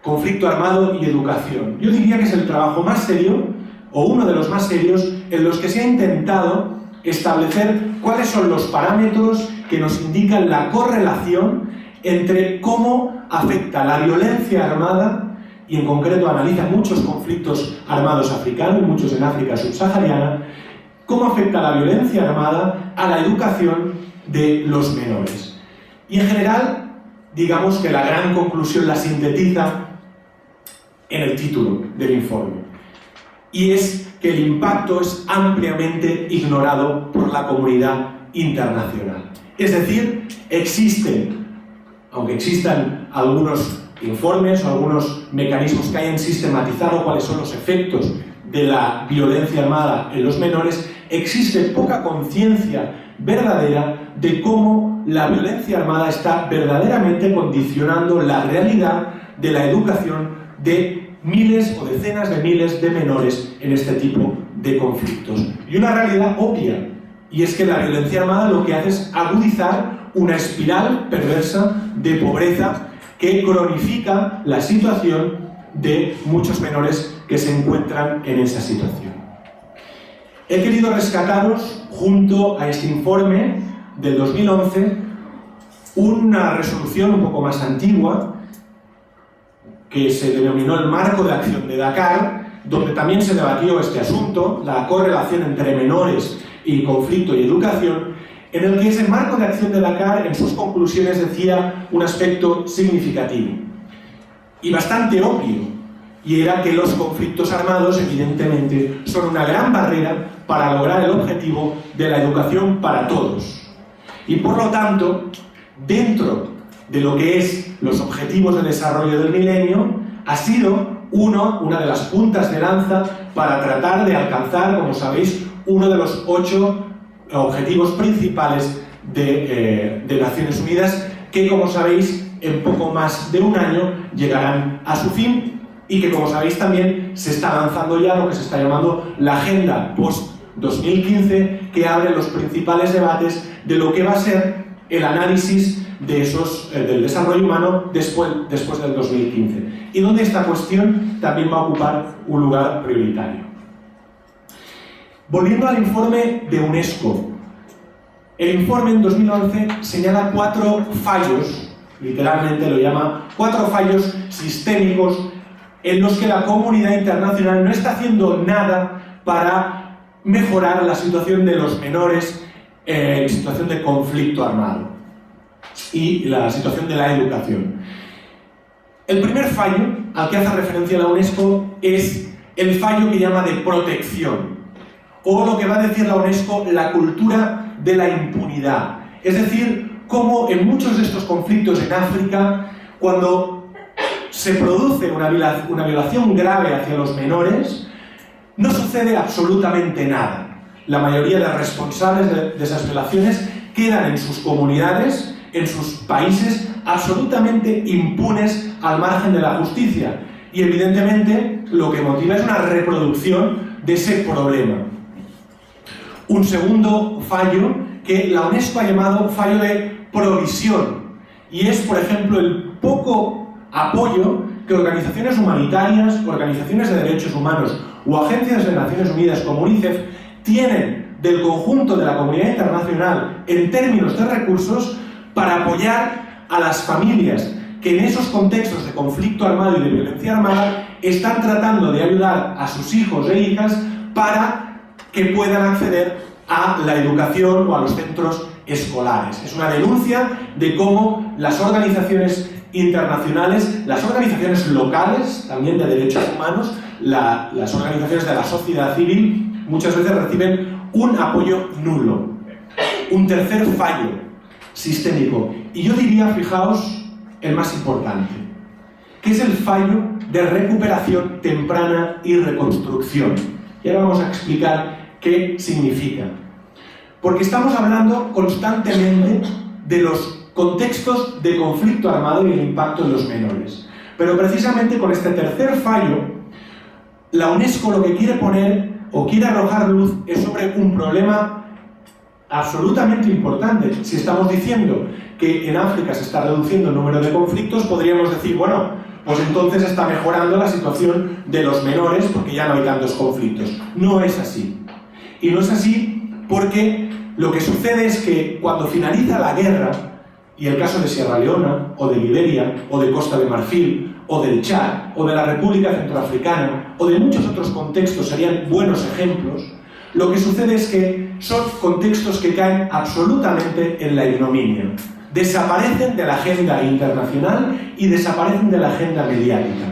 conflicto armado y educación. Yo diría que es el trabajo más serio, o uno de los más serios, en los que se ha intentado establecer cuáles son los parámetros que nos indican la correlación entre cómo afecta la violencia armada, y en concreto analiza muchos conflictos armados africanos, muchos en África subsahariana, cómo afecta la violencia armada a la educación de los menores. Y en general, digamos que la gran conclusión la sintetiza en el título del informe, y es que el impacto es ampliamente ignorado por la comunidad internacional. Es decir, aunque existan algunos informes o algunos mecanismos que hayan sistematizado cuáles son los efectos de la violencia armada en los menores, existe poca conciencia verdadera de cómo la violencia armada está verdaderamente condicionando la realidad de la educación de miles o decenas de miles de menores en este tipo de conflictos. Y una realidad obvia, y es que la violencia armada lo que hace es agudizar una espiral perversa de pobreza que cronifica la situación de muchos menores que se encuentran en esa situación. He querido rescataros, junto a este informe del 2011, una resolución un poco más antigua, que se denominó el Marco de Acción de Dakar, donde también se debatió este asunto, la correlación entre menores y conflicto y educación, en el que ese Marco de Acción de Dakar, en sus conclusiones, decía un aspecto significativo y bastante obvio, y era que los conflictos armados, evidentemente, son una gran barrera para lograr el objetivo de la educación para todos. Y por lo tanto, dentro de lo que es los objetivos de desarrollo del milenio, ha sido una de las puntas de lanza para tratar de alcanzar, como sabéis, uno de los 8 objetivos principales de Naciones Unidas, que, como sabéis, en poco más de un año llegarán a su fin, y que, como sabéis, también se está lanzando ya lo que se está llamando la Agenda Post-2015, que abre los principales debates de lo que va a ser el análisis de del desarrollo humano después del 2015, y donde esta cuestión también va a ocupar un lugar prioritario. Volviendo al informe de UNESCO, el informe en 2011 señala 4 fallos, literalmente lo llama 4 fallos sistémicos en los que la comunidad internacional no está haciendo nada para mejorar la situación de los menores en situación de conflicto armado y la situación de la educación. El primer fallo al que hace referencia la UNESCO es el fallo que llama de protección, o lo que va a decir la UNESCO, la cultura de la impunidad. Es decir, cómo en muchos de estos conflictos en África, cuando se produce una violación grave hacia los menores, no sucede absolutamente nada. La mayoría de los responsables de esas violaciones quedan en sus comunidades, en sus países, absolutamente impunes al margen de la justicia. Y evidentemente lo que motiva es una reproducción de ese problema. Un segundo fallo que la UNESCO ha llamado fallo de provisión, y es, por ejemplo, el poco apoyo que organizaciones humanitarias, organizaciones de derechos humanos o agencias de Naciones Unidas como UNICEF tienen del conjunto de la comunidad internacional en términos de recursos para apoyar a las familias que en esos contextos de conflicto armado y de violencia armada están tratando de ayudar a sus hijos e hijas para que puedan acceder a la educación o a los centros escolares. Es una denuncia de cómo las organizaciones internacionales, las organizaciones locales, también de derechos humanos, las organizaciones de la sociedad civil, muchas veces reciben un apoyo nulo. Un tercer fallo sistémico, y yo diría, fijaos, el más importante, que es el fallo de recuperación temprana y reconstrucción. Y ahora vamos a explicar qué significa. Porque estamos hablando constantemente de los contextos de conflicto armado y el impacto en los menores. Pero precisamente con este tercer fallo, la UNESCO lo que quiere poner o quiere arrojar luz es sobre un problema absolutamente importante. Si estamos diciendo que en África se está reduciendo el número de conflictos, podríamos decir, bueno, pues entonces está mejorando la situación de los menores porque ya no hay tantos conflictos. No es así. Y no es así porque lo que sucede es que cuando finaliza la guerra, y el caso de Sierra Leona, o de Liberia, o de Costa de Marfil, o del Chad, o de la República Centroafricana, o de muchos otros contextos serían buenos ejemplos, lo que sucede es que son contextos que caen absolutamente en la ignominia. Desaparecen de la agenda internacional y desaparecen de la agenda mediática.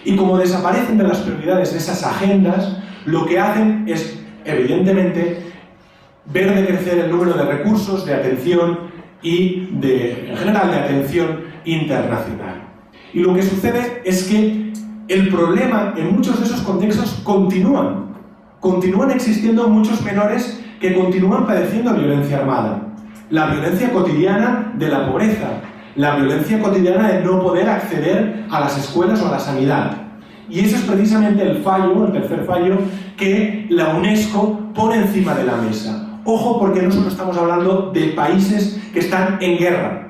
Y como desaparecen de las prioridades de esas agendas, lo que hacen es, evidentemente, ver decrecer el número de recursos, de atención y en general de atención internacional. Y lo que sucede es que el problema en muchos de esos contextos continúan existiendo muchos menores que continúan padeciendo violencia armada. La violencia cotidiana de la pobreza, la violencia cotidiana de no poder acceder a las escuelas o a la sanidad. Y ese es precisamente el fallo, el tercer fallo, que la UNESCO pone encima de la mesa. Ojo, porque no solo estamos hablando de países que están en guerra,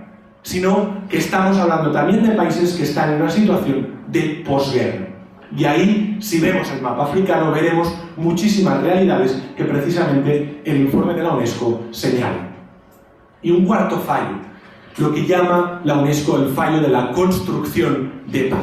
sino que estamos hablando también de países que están en una situación de posguerra. Y ahí, si vemos el mapa africano, veremos muchísimas realidades que precisamente el informe de la UNESCO señala. Y un cuarto fallo, lo que llama la UNESCO el fallo de la construcción de paz.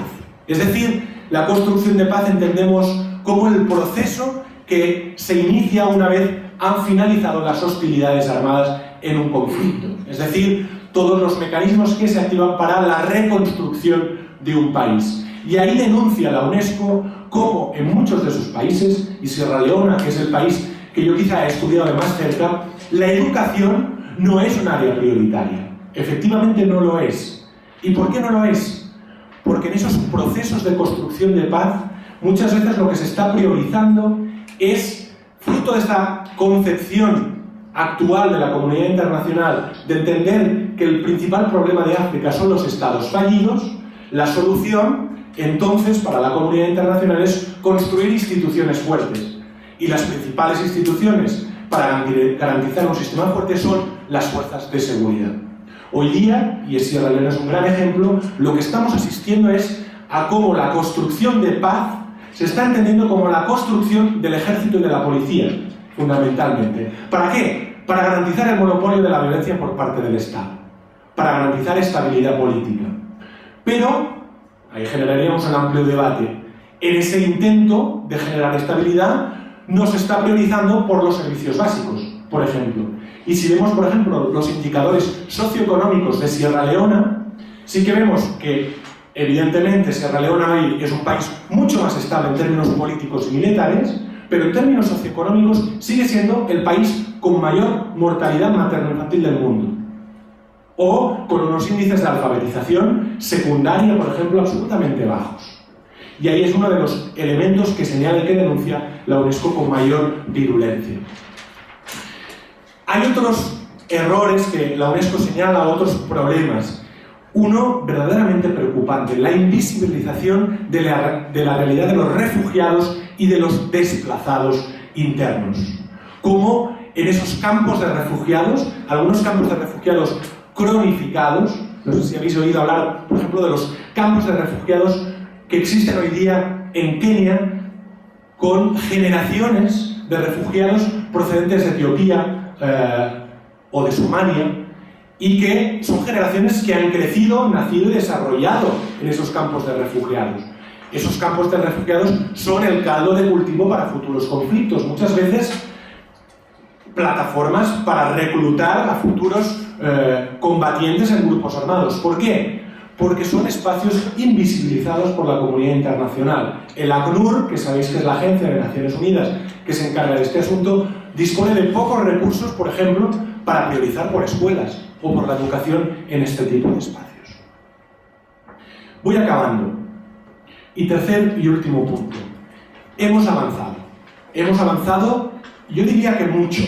Es decir, la construcción de paz entendemos como el proceso que se inicia una vez han finalizado las hostilidades armadas en un conflicto. Es decir, todos los mecanismos que se activan para la reconstrucción de un país. Y ahí denuncia la UNESCO cómo en muchos de sus países, y Sierra Leona, que es el país que yo quizá he estudiado de más cerca, la educación no es un área prioritaria. Efectivamente no lo es. ¿Y por qué no lo es? Porque en esos procesos de construcción de paz, muchas veces lo que se está priorizando es, fruto de esta concepción actual de la comunidad internacional, de entender que el principal problema de África son los estados fallidos, la solución, entonces, para la comunidad internacional es construir instituciones fuertes. Y las principales instituciones para garantizar un sistema fuerte son las fuerzas de seguridad. Hoy día, y Sierra Leona es un gran ejemplo, lo que estamos asistiendo es a cómo la construcción de paz se está entendiendo como la construcción del ejército y de la policía, fundamentalmente. ¿Para qué? Para garantizar el monopolio de la violencia por parte del Estado, para garantizar estabilidad política. Pero ahí generaríamos un amplio debate. En ese intento de generar estabilidad no se está priorizando por los servicios básicos, por ejemplo. Y si vemos, por ejemplo, los indicadores socioeconómicos de Sierra Leona, sí que vemos que, evidentemente, Sierra Leona hoy es un país mucho más estable en términos políticos y militares, pero en términos socioeconómicos sigue siendo el país con mayor mortalidad materno-infantil del mundo. O con unos índices de alfabetización secundaria, por ejemplo, absolutamente bajos. Y ahí es uno de los elementos que señala y que denuncia la UNESCO con mayor virulencia. Hay otros errores que la UNESCO señala, otros problemas. Uno verdaderamente preocupante, la invisibilización de la realidad de los refugiados y de los desplazados internos. Como en esos campos de refugiados, algunos campos de refugiados cronificados, no sé si habéis oído hablar, por ejemplo, de los campos de refugiados que existen hoy día en Kenia, con generaciones de refugiados procedentes de Etiopía o de Somalia, y que son generaciones que han crecido, nacido y desarrollado en esos campos de refugiados. Esos campos de refugiados son el caldo de cultivo para futuros conflictos, muchas veces plataformas para reclutar a futuros combatientes en grupos armados. ¿Por qué? Porque son espacios invisibilizados por la comunidad internacional. El ACNUR, que sabéis que es la agencia de Naciones Unidas que se encarga de este asunto, dispone de pocos recursos, por ejemplo, para priorizar por escuelas o por la educación en este tipo de espacios. Voy acabando. Y tercer y último punto. Hemos avanzado. Hemos avanzado, yo diría que mucho,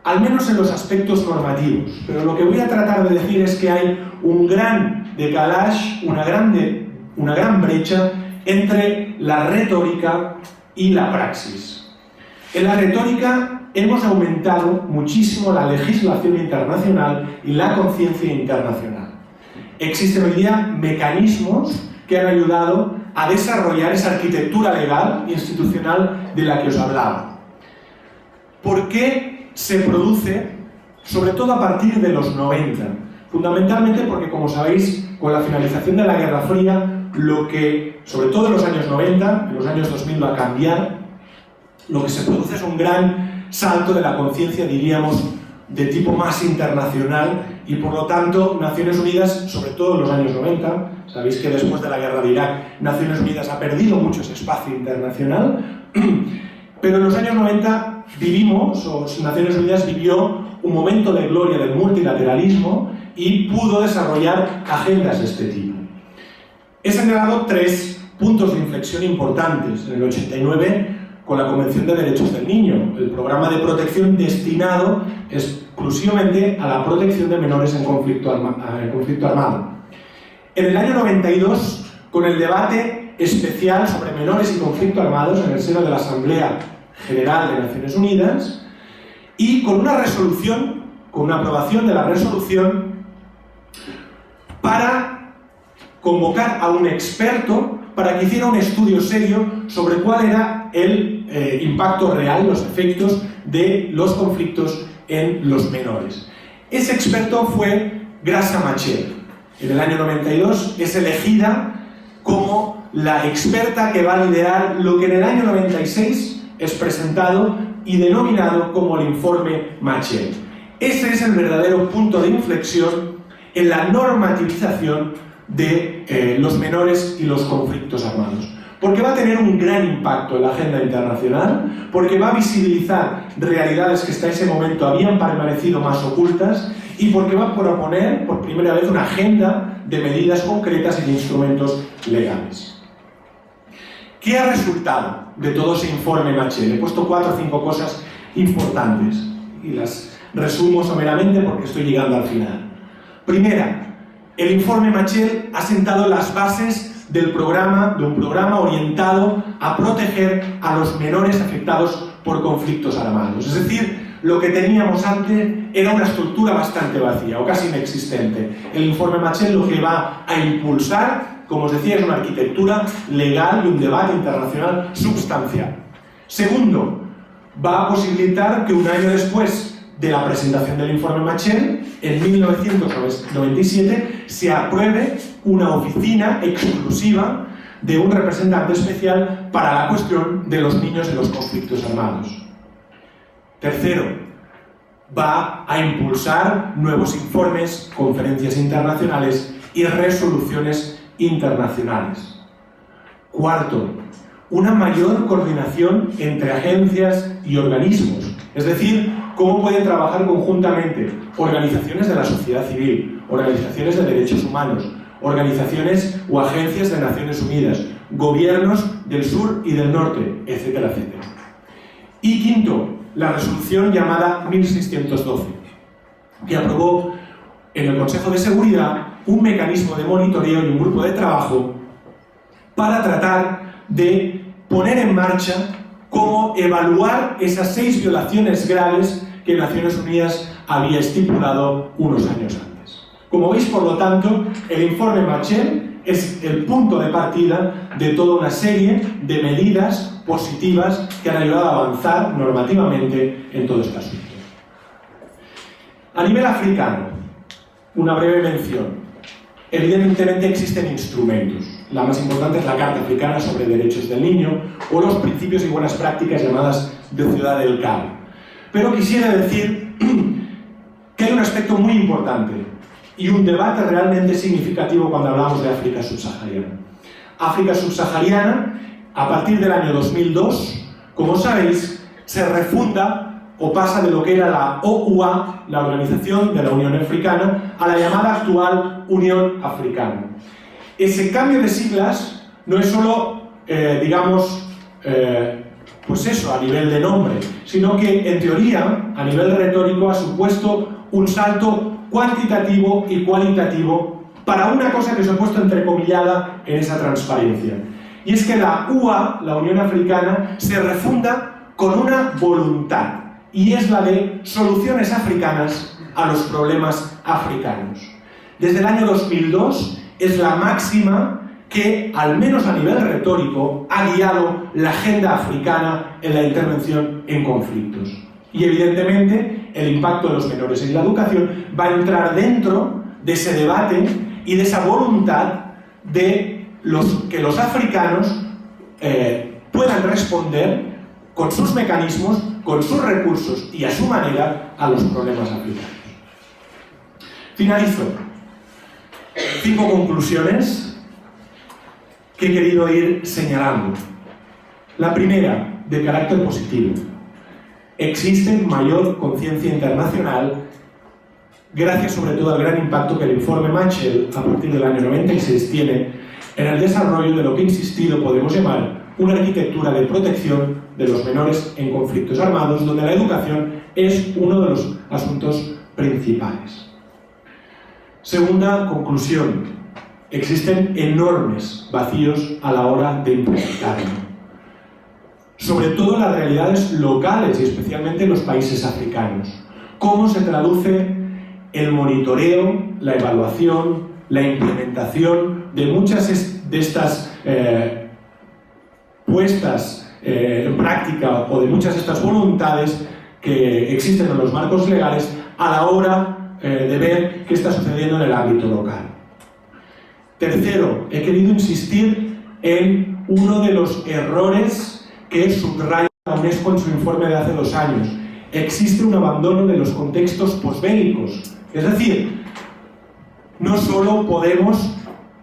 al menos en los aspectos normativos. Pero lo que voy a tratar de decir es que hay un gran decalage, una gran brecha entre la retórica y la praxis. En la retórica hemos aumentado muchísimo la legislación internacional y la conciencia internacional. Existen hoy día mecanismos que han ayudado a desarrollar esa arquitectura legal e institucional de la que os hablaba. ¿Por qué se produce, sobre todo a partir de los 90? Fundamentalmente porque, como sabéis, con la finalización de la Guerra Fría, lo que, sobre todo en los años 90, en los años 2000 va a cambiar, lo que se produce es un gran salto de la conciencia, diríamos, de tipo más internacional, y por lo tanto Naciones Unidas, sobre todo en los años 90, sabéis que después de la guerra de Irak, Naciones Unidas ha perdido mucho ese espacio internacional, pero en los años 90 Naciones Unidas vivió un momento de gloria del multilateralismo y pudo desarrollar agendas de este tipo. He señalado 3 puntos de inflexión importantes. En el 89, con la Convención de Derechos del Niño, el programa de protección destinado exclusivamente a la protección de menores en conflicto armado. En el año 92, con el debate especial sobre menores y conflicto armados en el seno de la Asamblea General de Naciones Unidas, y con una resolución, con una aprobación de la resolución para convocar a un experto para que hiciera un estudio serio sobre cuál era el impacto real, los efectos de los conflictos en los menores. Ese experto fue Graça Machel. En el año 92 es elegida como la experta que va a liderar lo que en el año 96 es presentado y denominado como el informe Machel. Ese es el verdadero punto de inflexión en la normativización de los menores y los conflictos armados. Porque va a tener un gran impacto en la agenda internacional, porque va a visibilizar realidades que hasta ese momento habían permanecido más ocultas y porque va a proponer por primera vez una agenda de medidas concretas y de instrumentos legales. ¿Qué ha resultado de todo ese informe Machel? He puesto 4 o 5 cosas importantes y las resumo someramente porque estoy llegando al final. Primera, el informe Machel ha sentado las bases de un programa orientado a proteger a los menores afectados por conflictos armados. Es decir, lo que teníamos antes era una estructura bastante vacía o casi inexistente. El informe Machel lo que va a impulsar, como os decía, es una arquitectura legal y un debate internacional sustancial. Segundo, va a posibilitar que un año después de la presentación del informe Machel, en 1997, se apruebe una oficina exclusiva de un representante especial para la cuestión de los niños en los conflictos armados. Tercero, va a impulsar nuevos informes, conferencias internacionales y resoluciones internacionales. Cuarto, una mayor coordinación entre agencias y organismos, es decir, cómo pueden trabajar conjuntamente organizaciones de la sociedad civil, organizaciones de derechos humanos, organizaciones o agencias de Naciones Unidas, gobiernos del sur y del norte, etcétera, etcétera. Y quinto, la resolución llamada 1612, que aprobó en el Consejo de Seguridad un mecanismo de monitoreo y un grupo de trabajo para tratar de poner en marcha cómo evaluar esas 6 violaciones graves que Naciones Unidas había estipulado unos años antes. Como veis, por lo tanto, el informe Machel es el punto de partida de toda una serie de medidas positivas que han ayudado a avanzar normativamente en todo este asunto. A nivel africano, una breve mención. Evidentemente existen instrumentos. La más importante es la Carta Africana sobre Derechos del Niño o los principios y buenas prácticas llamadas de Ciudad del Cabo. Pero quisiera decir que hay un aspecto muy importante y un debate realmente significativo cuando hablamos de África subsahariana. África subsahariana, a partir del año 2002, como sabéis, se refunda o pasa de lo que era la OUA, la Organización de la Unión Africana, a la llamada actual Unión Africana. Ese cambio de siglas no es solo, pues eso, a nivel de nombre, sino que en teoría, a nivel retórico, ha supuesto un salto cuantitativo y cualitativo para una cosa que se ha puesto entrecomillada en esa transparencia. Y es que la UA, la Unión Africana, se refunda con una voluntad, y es la de soluciones africanas a los problemas africanos. Desde el año 2002 es la máxima que, al menos a nivel retórico, ha guiado la agenda africana en la intervención en conflictos. Y evidentemente el impacto de los menores en la educación va a entrar dentro de ese debate y de esa voluntad de que los africanos puedan responder con sus mecanismos, con sus recursos y a su manera a los problemas africanos. Finalizo. 5 conclusiones que he querido ir señalando. La primera, de carácter positivo. Existe mayor conciencia internacional gracias sobre todo al gran impacto que el informe Machel, a partir del año 96, tiene en el desarrollo de lo que insistido podemos llamar una arquitectura de protección de los menores en conflictos armados, donde la educación es uno de los asuntos principales. Segunda conclusión: existen enormes vacíos a la hora de implementarlo, sobre todo en las realidades locales y especialmente en los países africanos. ¿Cómo se traduce el monitoreo, la evaluación, la implementación de muchas de estas puestas en práctica o de muchas de estas voluntades que existen en los marcos legales a la hora de ver qué está sucediendo en el ámbito local? Tercero, he querido insistir en uno de los errores que subraya la UNESCO en su informe de hace 2 años. Existe un abandono de los contextos posbélicos. Es decir, no solo podemos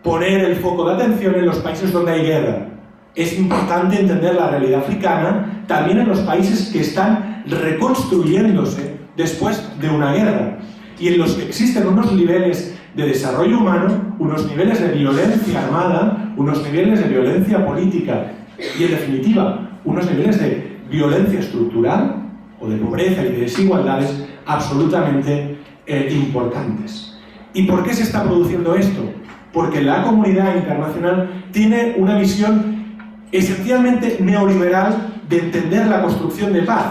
poner el foco de atención en los países donde hay guerra. Es importante entender la realidad africana también en los países que están reconstruyéndose después de una guerra y en los que existen unos niveles de desarrollo humano, unos niveles de violencia armada, unos niveles de violencia política y, en definitiva, unos niveles de violencia estructural o de pobreza y de desigualdades absolutamente importantes. ¿Y por qué se está produciendo esto? Porque la comunidad internacional tiene una visión esencialmente neoliberal de entender la construcción de paz,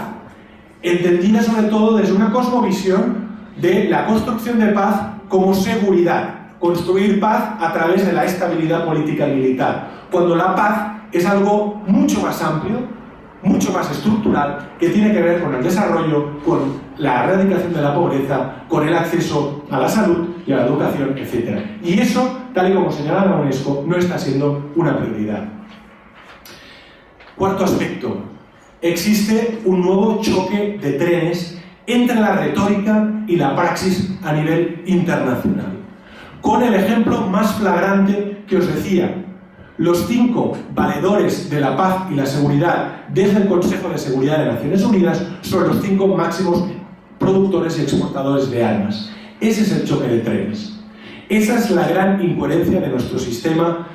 entendida sobre todo desde una cosmovisión de la construcción de paz como seguridad, construir paz a través de la estabilidad política y militar, cuando la paz es algo mucho más amplio, mucho más estructural, que tiene que ver con el desarrollo, con la erradicación de la pobreza, con el acceso a la salud y a la educación, etc. Y eso, tal y como señala la UNESCO, no está siendo una prioridad. Cuarto aspecto: existe un nuevo choque de trenes entre la retórica y la praxis a nivel internacional. Con el ejemplo más flagrante que os decía, los 5 valedores de la paz y la seguridad desde el Consejo de Seguridad de Naciones Unidas son los 5 máximos productores y exportadores de armas. Ese es el choque de trenes. Esa es la gran incoherencia de nuestro sistema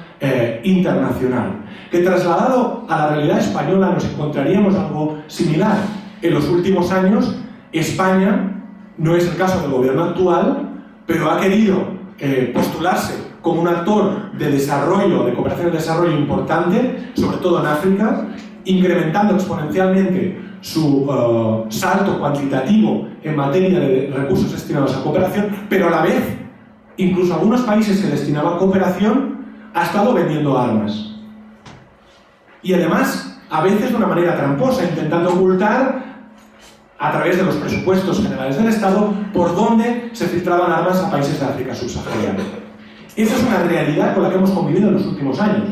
internacional, que trasladado a la realidad española nos encontraríamos algo similar. En los últimos años, España, no es el caso del gobierno actual, pero ha querido postularse como un actor de desarrollo, de cooperación y desarrollo importante, sobre todo en África, incrementando exponencialmente su salto cuantitativo en materia de recursos destinados a cooperación, pero a la vez, incluso algunos países que destinaban cooperación, ha estado vendiendo armas. Y además, a veces de una manera tramposa, intentando ocultar a través de los presupuestos generales del Estado por dónde se filtraban armas a países de África subsahariana. Esa es una realidad con la que hemos convivido en los últimos años,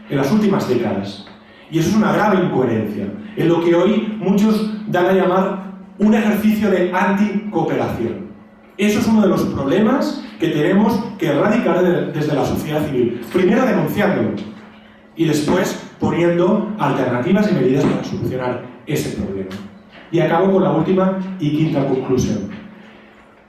en las últimas décadas. Y eso es una grave incoherencia, en lo que hoy muchos dan a llamar un ejercicio de anticooperación. Eso es uno de los problemas que tenemos que erradicar desde la sociedad civil. Primero denunciándolo y después poniendo alternativas y medidas para solucionar ese problema. Y acabo con la última y quinta conclusión.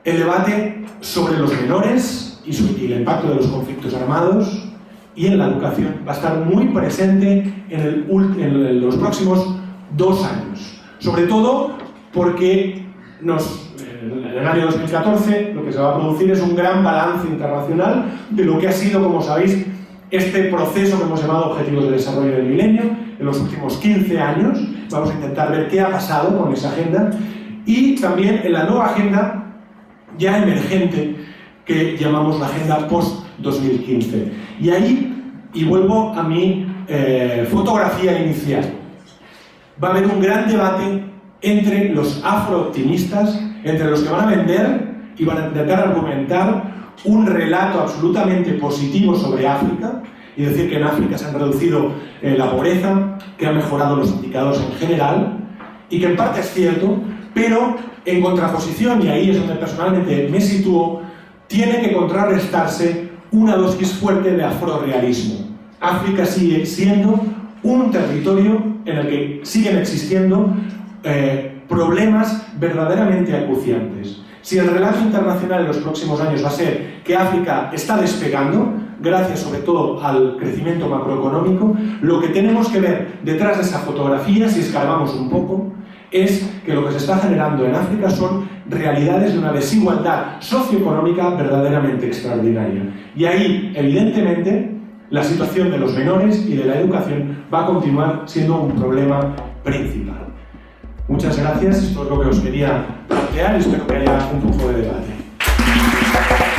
El debate sobre los menores y el impacto de los conflictos armados y en la educación va a estar muy presente en los próximos 2 años. Sobre todo porque en el año 2014 lo que se va a producir es un gran balance internacional de lo que ha sido, como sabéis, este proceso que hemos llamado Objetivos de Desarrollo del Milenio en los últimos 15 años. Vamos a intentar ver qué ha pasado con esa agenda y también en la nueva agenda ya emergente que llamamos la agenda post-2015. Y ahí, y vuelvo a mi fotografía inicial, va a haber un gran debate entre los afrooptimistas, entre los que van a vender y van a intentar argumentar un relato absolutamente positivo sobre África y decir que en África se han reducido la pobreza, que han mejorado los indicadores en general y que en parte es cierto, pero en contraposición, y ahí es donde personalmente me sitúo, tiene que contrarrestarse una dosis fuerte de afrorealismo. África sigue siendo un territorio en el que siguen existiendo problemas verdaderamente acuciantes. Si el relato internacional en los próximos años va a ser que África está despegando, gracias sobre todo al crecimiento macroeconómico. Lo que tenemos que ver detrás de esa fotografía, si escarbamos un poco, es que lo que se está generando en África son realidades de una desigualdad socioeconómica verdaderamente extraordinaria. Y ahí, evidentemente, la situación de los menores y de la educación va a continuar siendo un problema principal. Muchas gracias, esto es lo que os quería plantear y espero que haya un poco de debate.